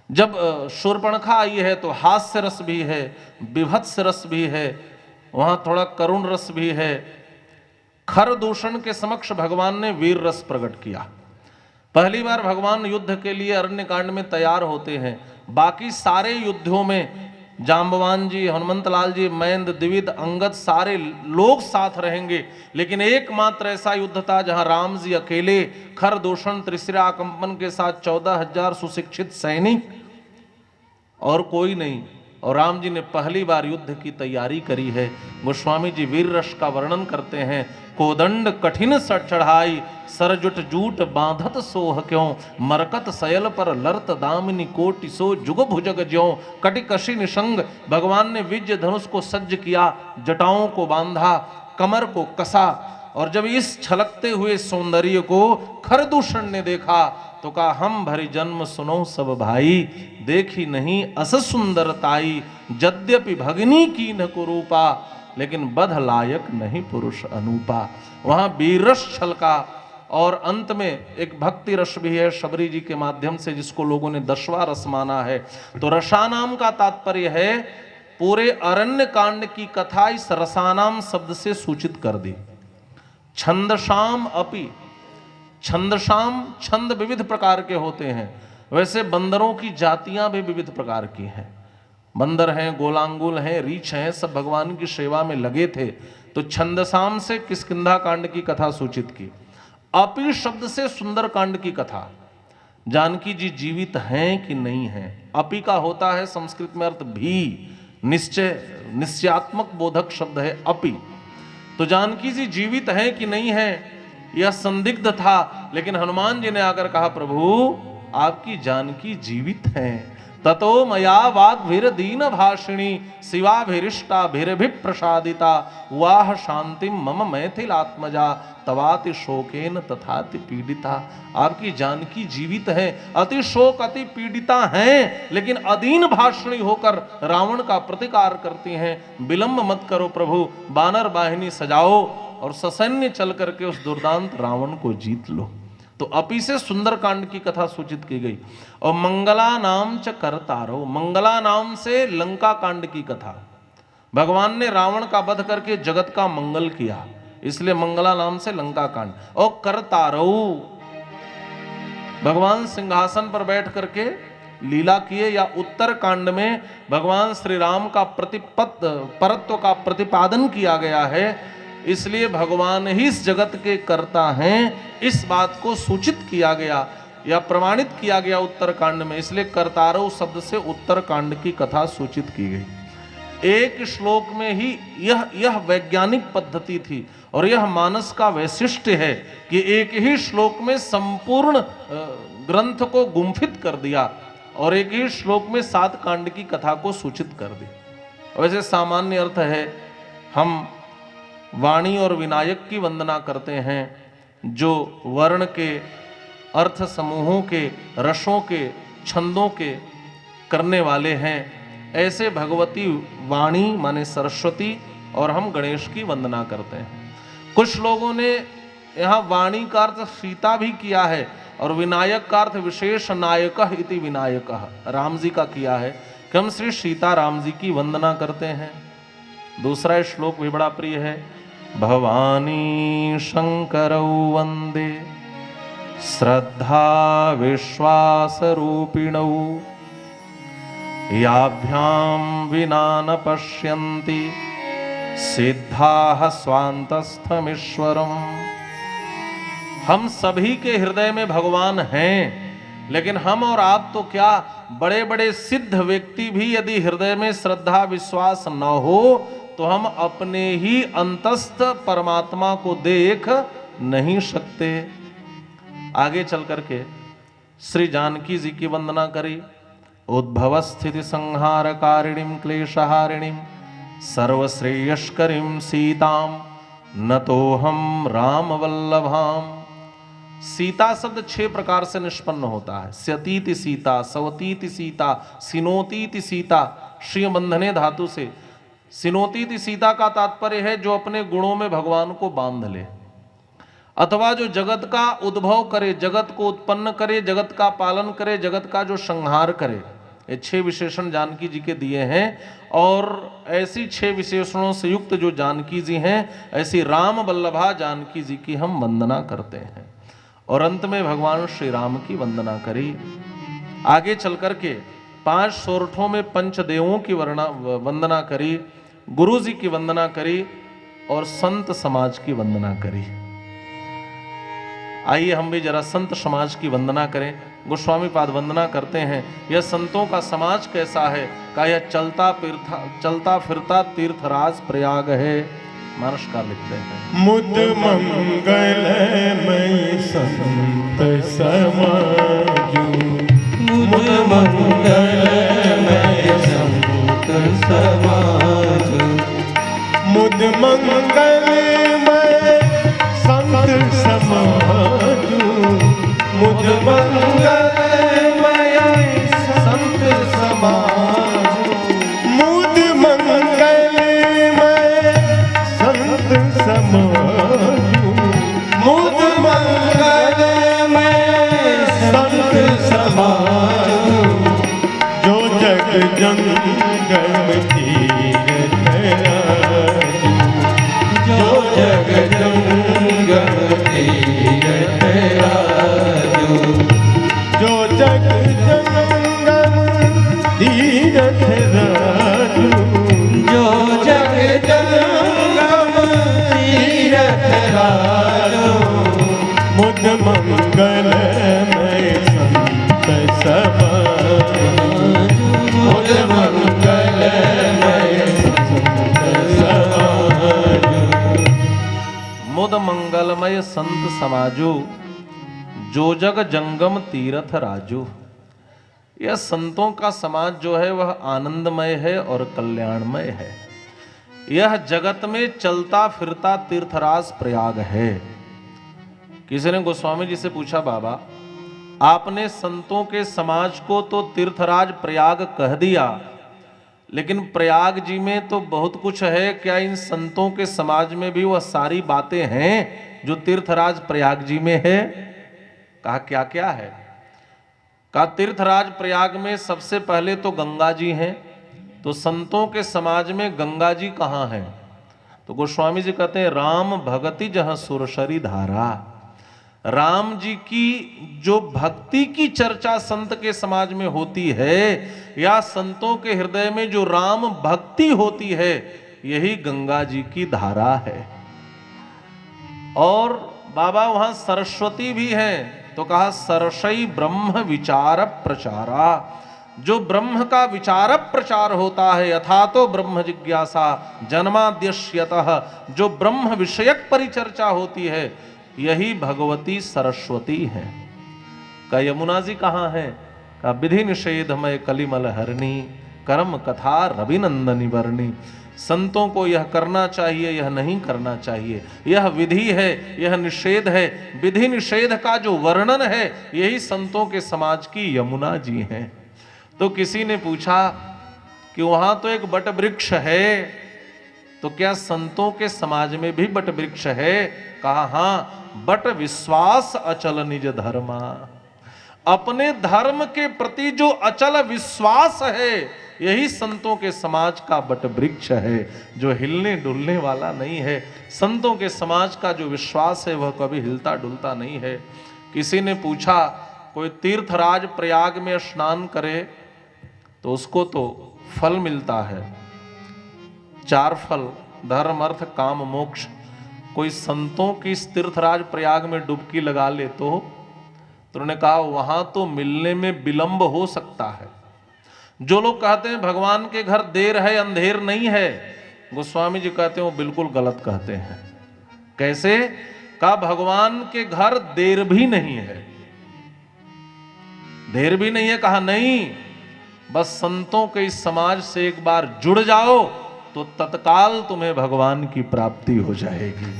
जब शूर्पणखा आई है तो हास्य रस भी है, विभत्स रस भी है, वहां थोड़ा करुण रस भी है। खर दूषण के समक्ष भगवान ने वीर रस प्रकट किया। पहली बार भगवान युद्ध के लिए अरण्य कांड में तैयार होते हैं। बाकी सारे युद्धों में जाम्बवान जी, हनुमंत लाल जी, महेंद्र, द्विविद, अंगद सारे लोग साथ रहेंगे, लेकिन एकमात्र ऐसा युद्ध था जहां राम जी अकेले खर दूषण त्रिशिरा कंपन के साथ 14,000 सुशिक्षित सैनिक और कोई नहीं। और राम जी ने पहली बार युद्ध की तैयारी करी है। गोस्वामी जी वीर रस का वर्णन करते हैं, कोदंड कठिन सर चढ़ाई, सरजुट जूट बांधत सोह क्यों, मरकत सयल पर लरत दामिनी कोटि सो जुग भुजग ज्यों, कटि कशि निशंग। भगवान ने विजय धनुष को सज्ज किया, जटाओं को बांधा, कमर को कसा। और जब इस छलकते हुए सौंदर्य को खरदूषण ने देखा तो कहा, हम भरी जन्म सुनो सब भाई, देखी नहीं अस सुंदरताई, यद्यपि भगनी की न कुरूपा, लेकिन बध लायक नहीं पुरुष अनूपा। वहां वीरस छलका। और अंत में एक भक्ति रस भी है शबरी जी के माध्यम से, जिसको लोगों ने 10वां रस माना है। तो रसानाम का तात्पर्य है पूरे अरण्य कांड की कथा इस रसानाम शब्द से सूचित कर दी। छंदशाम अपि, छंदशाम, छंद विविध प्रकार के होते हैं, वैसे बंदरों की जातियां भी विविध प्रकार की हैं। बंदर हैं, गोलांगुल हैं, रीछ हैं, सब भगवान की सेवा में लगे थे। तो छंदसाम से किष्किंधा कांड की कथा सूचित की। अपि शब्द से सुंदर कांड की कथा, जानकी जी जीवित हैं कि नहीं हैं। अपि का होता है संस्कृत में अर्थ भी, निश्चय, निश्चयात्मक बोधक शब्द है अपि। तो जानकी जी जीवित हैं कि नहीं हैं यह संदिग्ध था, लेकिन हनुमान जी ने आकर कहा प्रभु आपकी जानकी जीवित हैं। ततो मया वाग्भिर दीन भाषिणी शिवाभिरिष्टाभिरभिप्रसादिता वाह शांतिम मम मैथिलात्मजा तवाति शोकेन तथाति पीड़िता। आपकी जानकी जीवित है, अति शोक अति पीड़िता हैं, लेकिन अदीन भाषणी होकर रावण का प्रतिकार करती हैं। विलंब मत करो प्रभु, बानर बाहिनी सजाओ और ससैन्य चल करके उस दुर्दांत रावण को जीत लो। तो अपि से सुंदर कांड की कथा सूचित की गई। और मंगला नाम च करतारो, मंगला नाम से लंका कांड की कथा। भगवान ने रावण का वध करके जगत का मंगल किया, इसलिए मंगला नाम से लंका कांड। और करतारो, भगवान सिंहासन पर बैठ करके लीला किए, या उत्तर कांड में भगवान श्री राम का परत्व का प्रतिपादन किया गया है, इसलिए भगवान ही इस जगत के कर्ता हैं, इस बात को सूचित किया गया या प्रमाणित किया गया उत्तर कांड में। इसलिए करतारो शब्द से उत्तर कांड की कथा सूचित की गई। एक श्लोक में ही यह वैज्ञानिक पद्धति थी और यह मानस का वैशिष्ट्य है कि एक ही श्लोक में संपूर्ण ग्रंथ को गुंफित कर दिया और एक ही श्लोक में 7 कांड की कथा को सूचित कर दी। वैसे सामान्य अर्थ है, हम वाणी और विनायक की वंदना करते हैं, जो वर्ण के, अर्थ समूहों के, रसों के, छंदों के करने वाले हैं। ऐसे भगवती वाणी माने सरस्वती और हम गणेश की वंदना करते हैं। कुछ लोगों ने यहाँ वाणी का अर्थ सीता भी किया है और विनायक का अर्थ विशेष नायकः इति विनायकः, राम जी का किया है कि हम श्री सीता राम जी की वंदना करते हैं। दूसरा श्लोक भी बड़ा प्रिय है, भवानी शंकरौ वंदे श्रद्धा विश्वास रूपिणौ याभ्याम विना न पश्यन्ति सिद्धाः स्वान्तस्थमीश्वरम्। हम सभी के हृदय में भगवान हैं, लेकिन हम और आप तो क्या, बड़े बड़े सिद्ध व्यक्ति भी यदि हृदय में श्रद्धा विश्वास न हो तो हम अपने ही अंतस्थ परमात्मा को देख नहीं सकते। आगे चल करके श्री जानकी जी की वंदना करी। उद्भव स्थिति संहार कारिणीं क्लेशहारिणीं सर्वश्रेयस्करीं सीतां नतोहम राम वल्लभाम। सीता शब्द 6 प्रकार से निष्पन्न होता है। स्यतीति सीता, सवतीति सीता, सिनोतीति सीता, श्रिय बंधने धातु से। सिनोतीति सीता का तात्पर्य है जो अपने गुणों में भगवान को बांध ले, अथवा जो जगत का उद्भव करे, जगत को उत्पन्न करे, जगत का पालन करे, जगत का जो संहार करे। ये 6 विशेषण जानकी जी के दिए हैं और ऐसी 6 विशेषणों से युक्त जो जानकी जी हैं, ऐसी राम वल्लभा जानकी जी की हम वंदना करते हैं। और अंत में भगवान श्री राम की वंदना करी। आगे चल करके 5 सोरठों में पंचदेवों की वंदना करी, गुरु जी की वंदना करी और संत समाज की वंदना करी। आइए हम भी जरा संत समाज की वंदना करें। गोस्वामी पाद वंदना करते हैं, यह संतों का समाज कैसा है, का यह चलता फिरता तीर्थराज प्रयाग है। मानसकार लिखते हैं, मुद मंगलमय संत समाजु, मुद मंगलमय संत समाजु, मुद मंगलमय संत समाजु, मुद मंगलमय संत समाजु, मुद मंगलमय संत समाजु, मुद मंगलमय संत समाजु, जो जग जंगम तीर मय संत समाजो, जो जग जंगम तीरथ राजू। यह संतों का समाज जो है वह आनंदमय है और कल्याणमय है। यह जगत में चलता फिरता तीर्थराज प्रयाग है। किसी ने गोस्वामी जी से पूछा, बाबा आपने संतों के समाज को तो तीर्थराज प्रयाग कह दिया, लेकिन प्रयाग जी में तो बहुत कुछ है, क्या इन संतों के समाज में भी वह सारी बातें हैं जो तीर्थराज प्रयाग जी में है? कहा क्या क्या है? कहा तीर्थराज प्रयाग में सबसे पहले तो गंगा जी हैं, तो संतों के समाज में गंगा जी कहाँ हैं? तो गोस्वामी जी कहते हैं राम भगति जहां सुरसरी धारा। राम जी की जो भक्ति की चर्चा संत के समाज में होती है, या संतों के हृदय में जो राम भक्ति होती है, यही गंगा जी की धारा है। और बाबा वहां सरस्वती भी हैं, तो कहा सरसई ब्रह्म विचार प्रचारा। जो ब्रह्म का विचार प्रचार होता है, यथा तो ब्रह्म जिज्ञासा जन्माद्यस्यतः, जो ब्रह्म विषयक परिचर्चा होती है, यही भगवती सरस्वती है। का यमुना जी कहाँ है? का विधि निषेधमय कलिमल हरणी, कर्म कथा रविनंदनी वर्णी। संतों को यह करना चाहिए, यह नहीं करना चाहिए, यह विधि है, यह निषेध है। विधि निषेध का जो वर्णन है, यही संतों के समाज की यमुना जी हैं। तो किसी ने पूछा कि वहां तो एक बट वृक्ष है, तो क्या संतों के समाज में भी बट वृक्ष है? कहा हाँ, बट विश्वास अचल निज धर्मा। अपने धर्म के प्रति जो अचल विश्वास है, यही संतों के समाज का बट वृक्ष है, जो हिलने डुलने वाला नहीं है। संतों के समाज का जो विश्वास है, वह कभी हिलता डुलता नहीं है। किसी ने पूछा, कोई तीर्थराज प्रयाग में स्नान करे तो उसको तो फल मिलता है, 4 फल, धर्म अर्थ काम मोक्ष। कोई संतों की इस तीर्थराज प्रयाग में डुबकी लगा ले तो उन्होंने कहा वहां तो मिलने में विलंब हो सकता है। जो लोग कहते हैं भगवान के घर देर है अंधेर नहीं है, गोस्वामी जी कहते हैं वो बिल्कुल गलत कहते हैं। कैसे? कहा भगवान के घर देर भी नहीं है। देर भी नहीं है? कहा नहीं, बस संतों के इस समाज से एक बार जुड़ जाओ तो तत्काल तुम्हें भगवान की प्राप्ति हो जाएगी।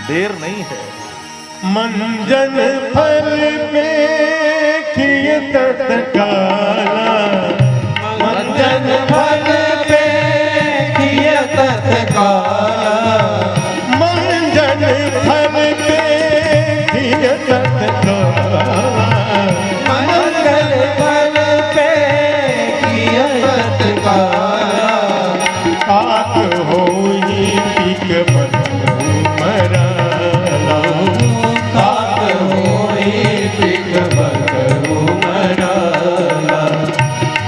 देर नहीं है। मंजन फल में किए तत्काला, मंजन फल पे किए तत्काला, मंजन फल पे किए तत्काला, मंजन फल पे किए तत्काला। काक होई पिक बंधु मराला, काक होई पिक बंधु मराला,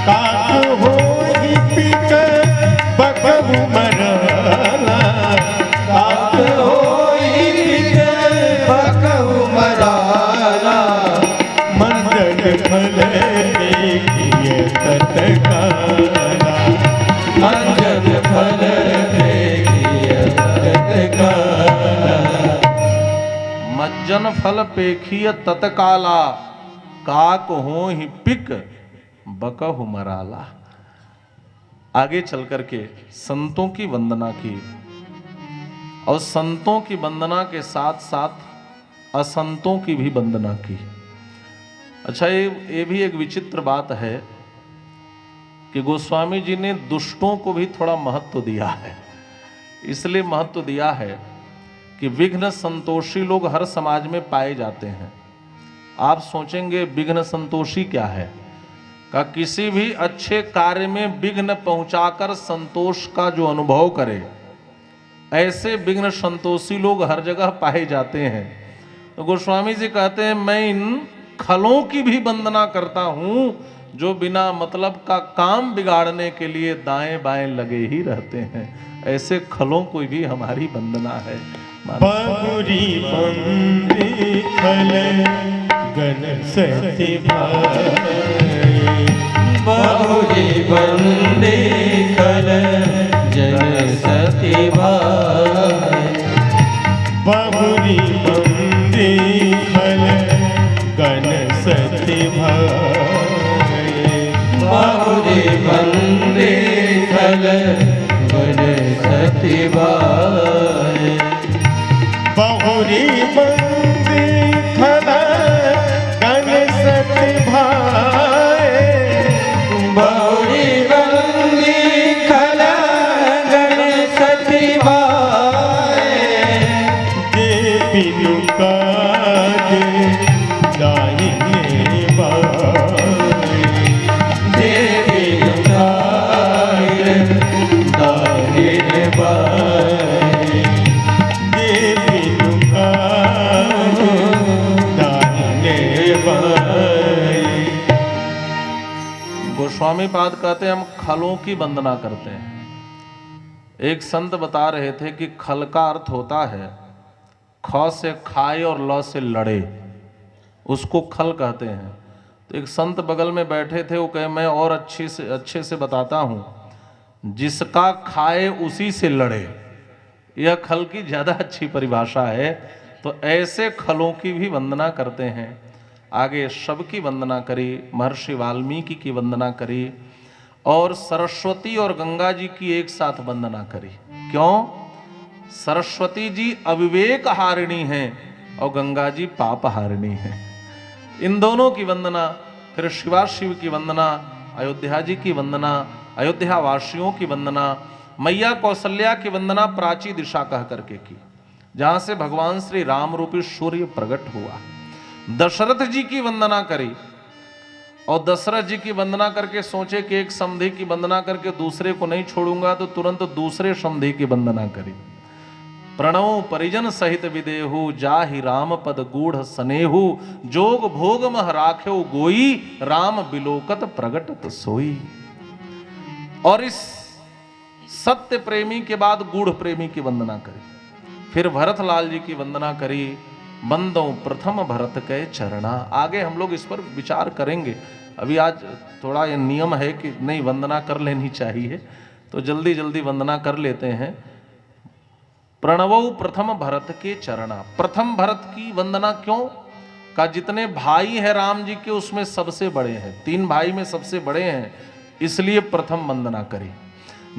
काक होई पिक बंधु मराला, काक होई पिक बंधु मराला। मंजन फल देखिए तत्काला, मंजन फल देखिए तत्काला। मज्जन फल पेखिय तत्काला, काक हो ही पिक बकहु मराला। आगे चल करके संतों की वंदना की, और संतों की वंदना के साथ साथ असंतों की भी वंदना की। अच्छा, ये भी एक विचित्र बात है कि गोस्वामी जी ने दुष्टों को भी थोड़ा महत्व दिया है। इसलिए महत्व दिया है कि विघ्न संतोषी लोग हर समाज में पाए जाते हैं। आप सोचेंगे विघ्न संतोषी क्या है? का किसी भी अच्छे कार्य में विघ्न पहुंचाकर संतोष का जो अनुभव करे, ऐसे विघ्न संतोषी लोग हर जगह पाए जाते हैं। तो गोस्वामी जी कहते हैं मैं इन खलों की भी वंदना करता हूं, जो बिना मतलब का काम बिगाड़ने के लिए दाएं बाएं लगे ही रहते हैं। ऐसे खलों को भी हमारी वंदना है। बहुरी बंदी खल गन सती भाई, बहुरी बंदी खल जन सती भाई, बहुरी बंदी सती भाई बहुरी बंदी खल गण सती भाई बहुरी बंदी खल गण सती भाई जे बिनु काज दाहिने बाएं जे बिनु काज दाहिने बाएं जे बिनु काज दाहिने बाएं। गोस्वामी पाद कहते हैं हम खलों की वंदना करते हैं। एक संत बता रहे थे कि खल का अर्थ होता है ख से खाए और ल से लड़े, उसको खल कहते हैं। तो एक संत बगल में बैठे थे, वो कहे मैं और अच्छे से बताता हूँ, जिसका खाए उसी से लड़े। यह खल की ज़्यादा अच्छी परिभाषा है। तो ऐसे खलों की भी वंदना करते हैं। आगे शब की वंदना करी, महर्षि वाल्मीकि की वंदना करी और सरस्वती और गंगा जी की एक साथ वंदना करी। क्यों? सरस्वती जी अविवेक हारिणी हैं और गंगा जी पाप हारिणी हैं। इन दोनों की वंदना, फिर शिवाशिव की वंदना, अयोध्या जी की वंदना, अयोध्या वासियों की वंदना, मैया कौशल्या की वंदना प्राची दिशा कह करके की, जहां से भगवान श्री राम रूपी सूर्य प्रकट हुआ। दशरथ जी की वंदना करी और दशरथ जी की वंदना करके सोचे कि एक समधी की वंदना करके दूसरे को नहीं छोड़ूंगा, तो तुरंत दूसरे समधी की वंदना करी। प्रणव परिजन सहित विदेहु जाहि राम पद गूढ़ सनेहु जोग भोग मह राख्यो गोई राम बिलोकत प्रगटत सोई। और इस सत्य प्रेमी के बाद गूढ़ प्रेमी की वंदना करी। फिर भरत लाल जी की वंदना करी, बंदो प्रथम भरत के चरणा। आगे हम लोग इस पर विचार करेंगे। अभी आज थोड़ा ये नियम है कि नहीं वंदना कर लेनी चाहिए, तो जल्दी जल्दी वंदना कर लेते हैं। प्रणवो प्रथम भरत के चरणा। प्रथम भरत की वंदना क्यों? का जितने भाई हैं राम जी के उसमें सबसे बड़े हैं, 3 भाई में सबसे बड़े हैं, इसलिए प्रथम वंदना करी।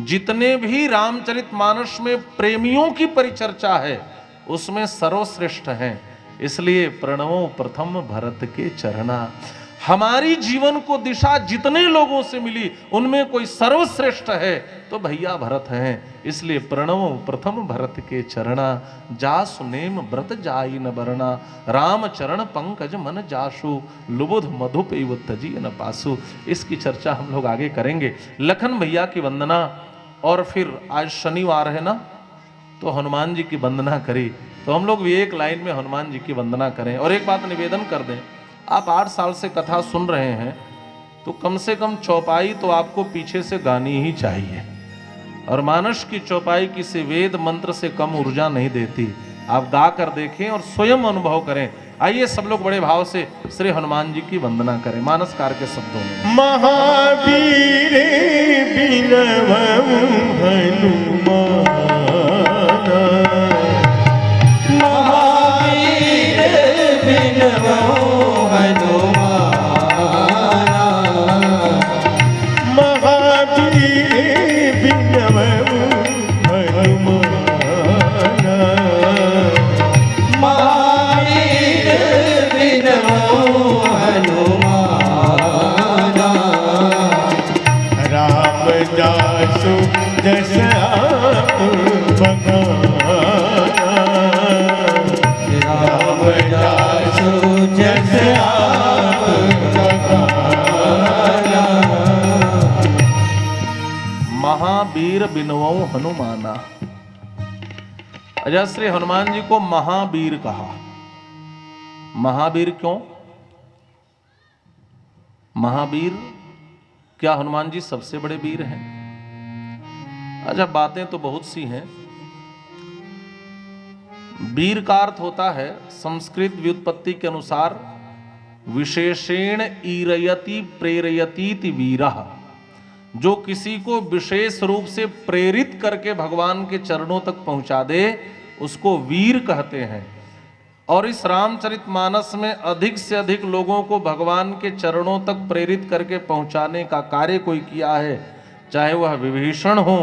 जितने भी रामचरितमानस में प्रेमियों की परिचर्चा है उसमें सर्वश्रेष्ठ हैं, इसलिए प्रणवो प्रथम भरत के चरणा। हमारी जीवन को दिशा जितने लोगों से मिली उनमें कोई सर्वश्रेष्ठ है तो भैया भरत हैं, इसलिए प्रणवो प्रथम भरत के चरणा। जासु नेम व्रत जाई न बरना राम चरण पंकज मन जासु लुबुध मधुप तजी न पासु। इसकी चर्चा हम लोग आगे करेंगे। लखन भैया की वंदना, और फिर आज शनिवार है ना, तो हनुमान जी की वंदना करी। तो हम लोग भी एक लाइन में हनुमान जी की वंदना करें। और एक बात निवेदन कर दें, आप 8 साल से कथा सुन रहे हैं तो कम से कम चौपाई तो आपको पीछे से गानी ही चाहिए। और मानस की चौपाई किसी वेद मंत्र से कम ऊर्जा नहीं देती। आप गा कर देखें और स्वयं अनुभव करें। आइए सब लोग बड़े भाव से श्री हनुमान जी की वंदना करें मानसकार के शब्दों में। महावीर बिनवऊ हनुमाना महावीर बिनवऊ हनुमाना महावीर बिनवऊ हनुमाना महावीर बिनवऊ हनुमाना रामदासु जस आप बखाना रामदासु जस आप बखाना महावीर बिनवऊ हनुमाना। अजय श्री हनुमान जी को महावीर कहा। महावीर क्यों? महावीर क्या हनुमान जी सबसे बड़े वीर हैं? अच्छा, बातें तो बहुत सी हैं। वीर का अर्थ होता है संस्कृत व्युत्पत्ति के अनुसार विशेषेण ईरयति प्रेरयतीति वीरः, जो किसी को विशेष रूप से प्रेरित करके भगवान के चरणों तक पहुंचा दे उसको वीर कहते हैं। और इस रामचरितमानस में अधिक से अधिक लोगों को भगवान के चरणों तक प्रेरित करके पहुंचाने का कार्य कोई किया है, चाहे वह विभीषण हो,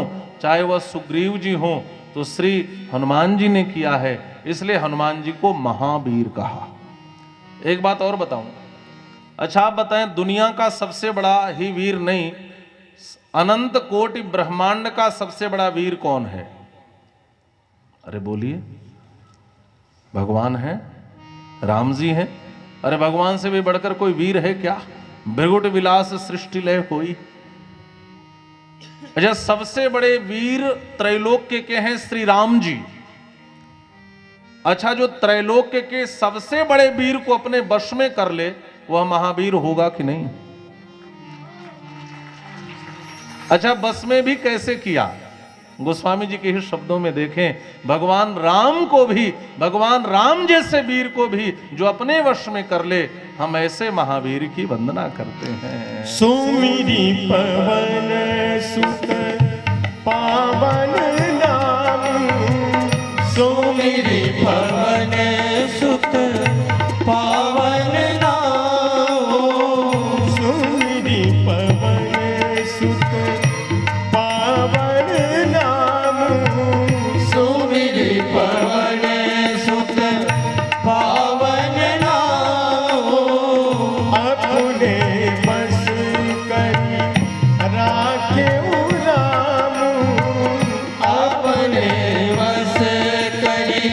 चाहे वह सुग्रीव जी हों तो श्री हनुमान जी ने किया है, इसलिए हनुमान जी को महावीर कहा। एक बात और बताऊं, अच्छा आप बताएं, दुनिया का सबसे बड़ा ही वीर नहीं, अनंत कोटि ब्रह्मांड का सबसे बड़ा वीर कौन है? अरे बोलिए, भगवान है, राम जी हैं। अरे भगवान से भी बढ़कर कोई वीर है क्या? भृगुट विलास सृष्टि लय होई। अच्छा, सबसे बड़े वीर त्रैलोक्य के हैं श्री राम जी। अच्छा, जो त्रैलोक्य के सबसे बड़े वीर को अपने वश में कर ले वह महावीर होगा कि नहीं? अच्छा, बस में भी कैसे किया? गोस्वामी जी के ही शब्दों में देखें, भगवान राम को भी, भगवान राम जैसे वीर को भी जो अपने वश में कर ले, हम ऐसे महावीर की वंदना करते हैं। सुमिरी पवन सुत पावन नाम, सुमिरी पवन सुत पावन नाम, सुमिरी पवन सुत पावन नाम, सुमिरी पवन सुत पावन नाम, अपने बस करी राखे राम, अपने वश करी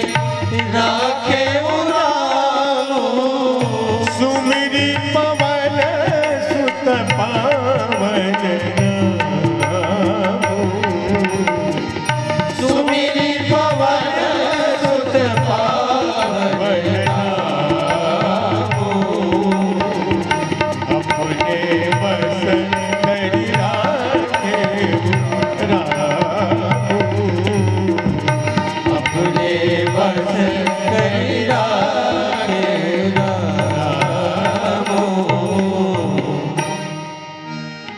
राखे राम, सुमिरी पवन सुत पावन नाम, सुमिरी पवन सुत पावन नाम, अपने बस करी राखे राम, अपने वश करी राखे राम,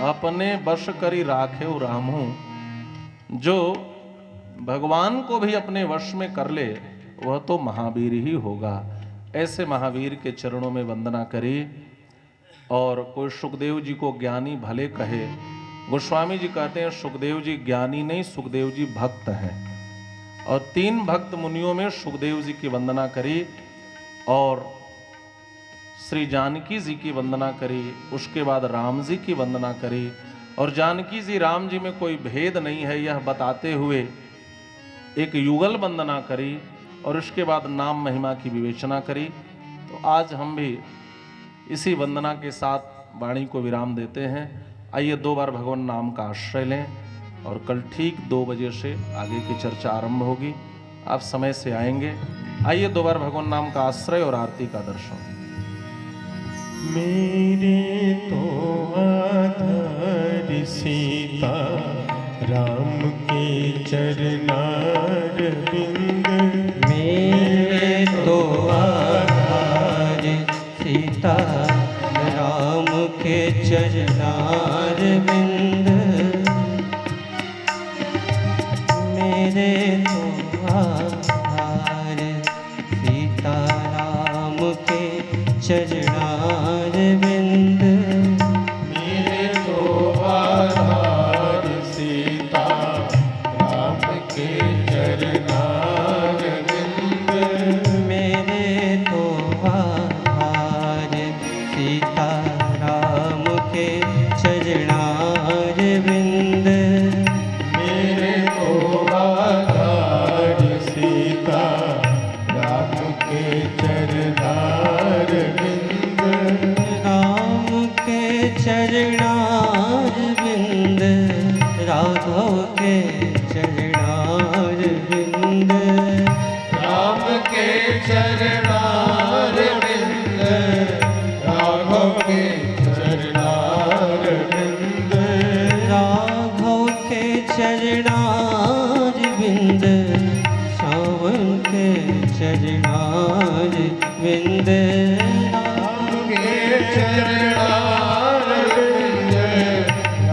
अपने वश करी राखे रामू। जो भगवान को भी अपने वश में कर ले वह तो महावीर ही होगा। ऐसे महावीर के चरणों में वंदना करिए। और कोई सुखदेव जी को ज्ञानी भले कहे, गोस्वामी जी कहते हैं सुखदेव जी ज्ञानी नहीं, सुखदेव जी भक्त हैं। और 3 भक्त मुनियों में सुखदेव जी की वंदना करी और श्री जानकी जी की वंदना करी, उसके बाद राम जी की वंदना करी। और जानकी जी राम जी में कोई भेद नहीं है यह बताते हुए एक युगल वंदना करी और उसके बाद नाम महिमा की विवेचना करी। तो आज हम भी इसी वंदना के साथ वाणी को विराम देते हैं। आइए 2 बार भगवान नाम का आश्रय लें और कल ठीक 2 बजे से आगे की चर्चा आरंभ होगी। आप समय से आएंगे। आइए 2 बार भगवान नाम का आश्रय और आरती का दर्शन। मेरे तो आधार सीता राम के चरनार बिंद, मेरे तो आधार सीता राम के चरनार बिंद, मेरे तो आधार सीता राम के चरनार बिंद, मेरे तो आधार सीता राम के चरनार बिंद, मेरे तो आधार सीता राम के चरनार बिंद, मेरे तो आधार सीता राम के चरनार बिंद, राम के चरनार बिंद, राघव के चरनार बिंद, राम के चरनार बिंद, राघव के चरनार बिंद, राघव के चरनार बिंद, सावन के चरनार बिंद, राम के चरनार बिंद,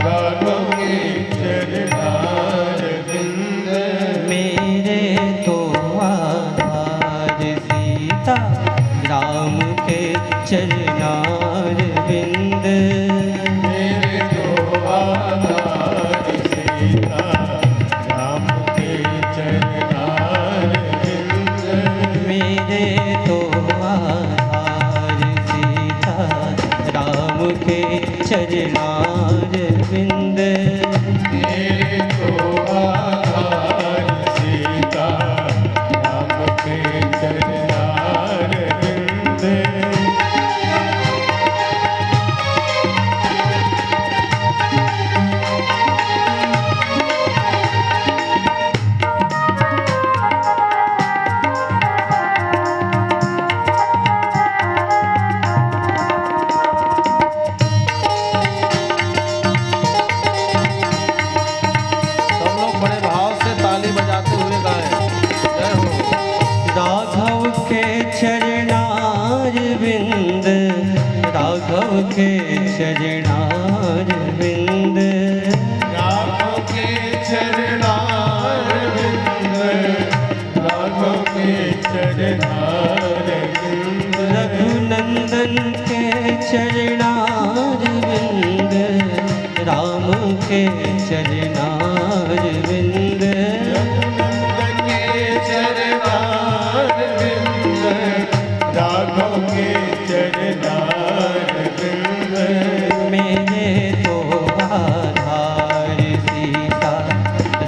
राघव के चरनार बिंद, मेरे तो आधार सीता राम के चरनार बिंद, मेरे तो आधार सीता चरणार बिंद मेरे तो आधार सीता राम के चरणार बिंद सब लोग बड़े भाव से ताली बजाते हुए गाएं। जय हो। राघव के चरणार बिंद राघव के चरणार बिंद राघव के चरणार बिंद राघव के चरणार बिंद रघुनंदन के चरणार बिंद राम के चरणार बिंद रघुनंदन के चरणार बिंद राघव के चरणार बिंद मेरे तो आधार सीता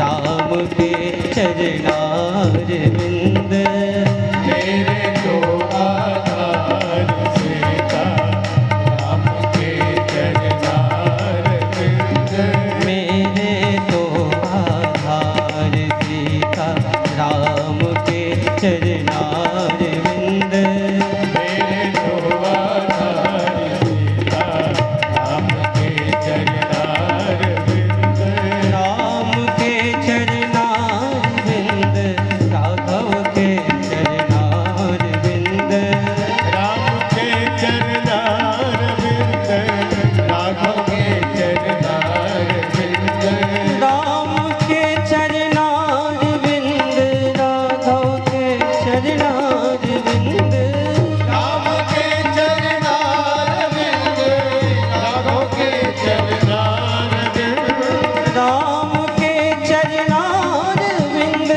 राम के चरणार बिंद मेरे तो आधार सीता राम के चरणार बिंद मेरे तो आधार सीता राम के चरणार बिंद मेरे तो आधार सीता राम के चरणार बिंद राम के चरणार बिंद राघव के चरणार बिंद राम के चरणार बिंद राघव के चरणार बिंद राम के चरणार बिंद राघव के चरणार बिंद राम के चरणार बिंद राघव के चरणार बिंद राम के चरणार बिंद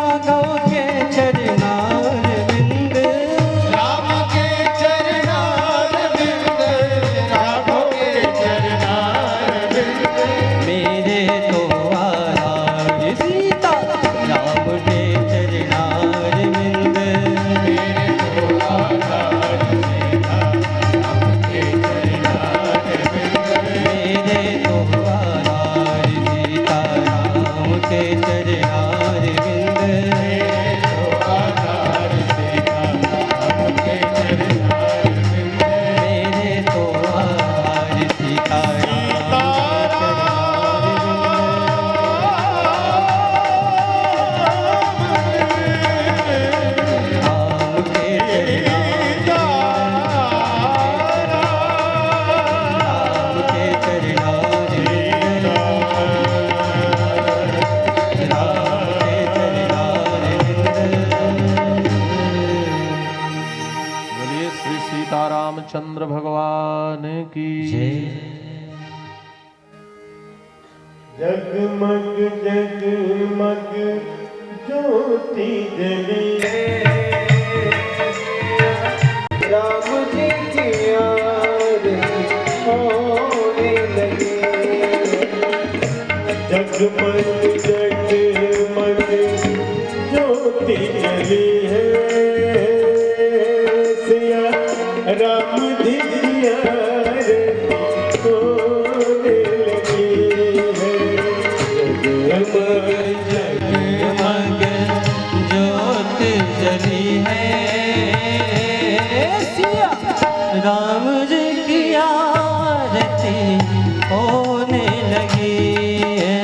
राघव के चरणार बिंद राम के चरणार बिंद राघव के चरणार बिंद मेरे तो आधार सीता राम के चरणार बिंद मेरे तो आधार सीता राम के चरणार बिंद मेरे तो आधार सीता राम के चरणार बिंद मेरे तो आधार सीता राम के चरणार बिंद मेरे तो आधार सीता राम के राम के राम के चरणार बिंद राम के चरणार बिंद बोलिए श्री सीतारामचंद्र भगवान की जगमग जगमग ज्योति जली राम जी की आरती होने लगी जगमग जगमग ज्योति जली है सिया राम जी की आरती होने लगी है जगमग जगमग ज्योत जली है सिया राम जी की आरती होने लगी है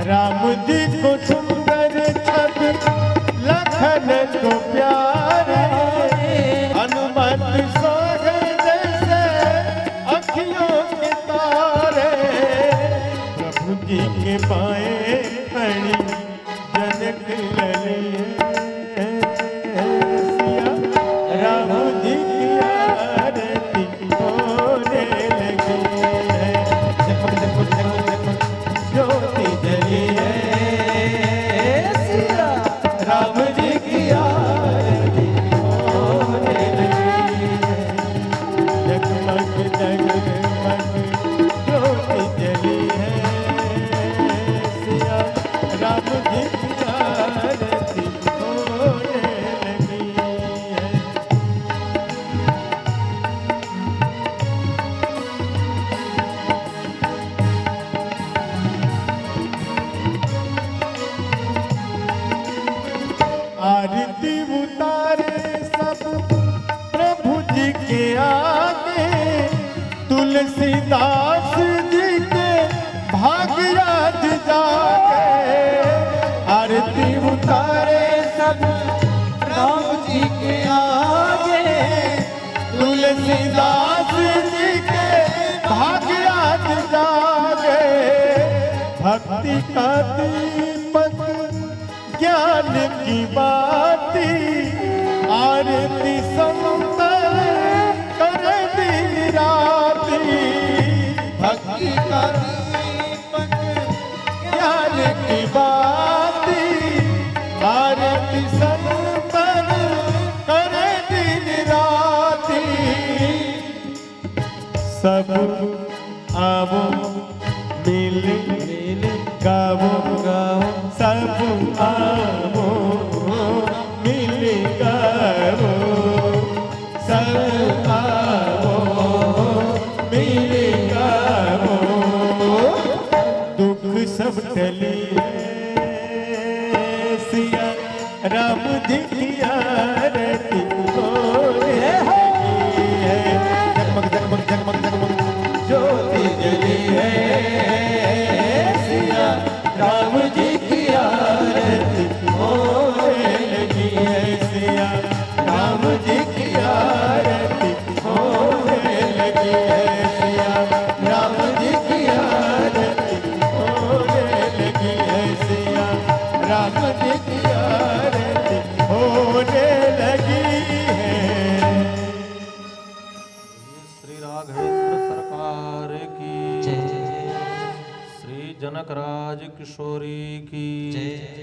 राम जी को सुंदर छवि लखन को प्यारे हनुमत सोहे जैसे अखियों के तारे प्रभु जी के पाए खड़ी जनक ललिए सिया राम जी की आरती होने लगी है ज्योति जली है सिया राम जी की आरती होने लगी है। जगमग जगमग ज्योति जली है सिया राम जी की आरती होने लगी है। आरती उतारे सब प्रभु जी के आगे तुलसीदास जी के भाग्यराज जागे आरती उतारे सब राम जी के आगे तुलसीदास जी के भाग्यराज जागे भक्ति का दीपक ज्ञान की बाती आरती सुंदर कर दिन राती भक्ति का दीपक ज्ञान की बाती आरती सुंदर कर दिन राती सब आवो मिल गावो सब आवो मिल गावो सब आवो मिल गावो दुख सब टली सिया राम जी की आरती होने लगी है जगमग जगमग जगमग जगमग ज्योति जली है सिया राम जी की आरती होने लगी है सिया राम जी की आरती होने लगी है सिया राम जी की आरती होने लगी है सिया राम जी की आरती होने लगी है। श्री राघवेंद्र सरकार की जय श्री जनक राज किशोरी की जय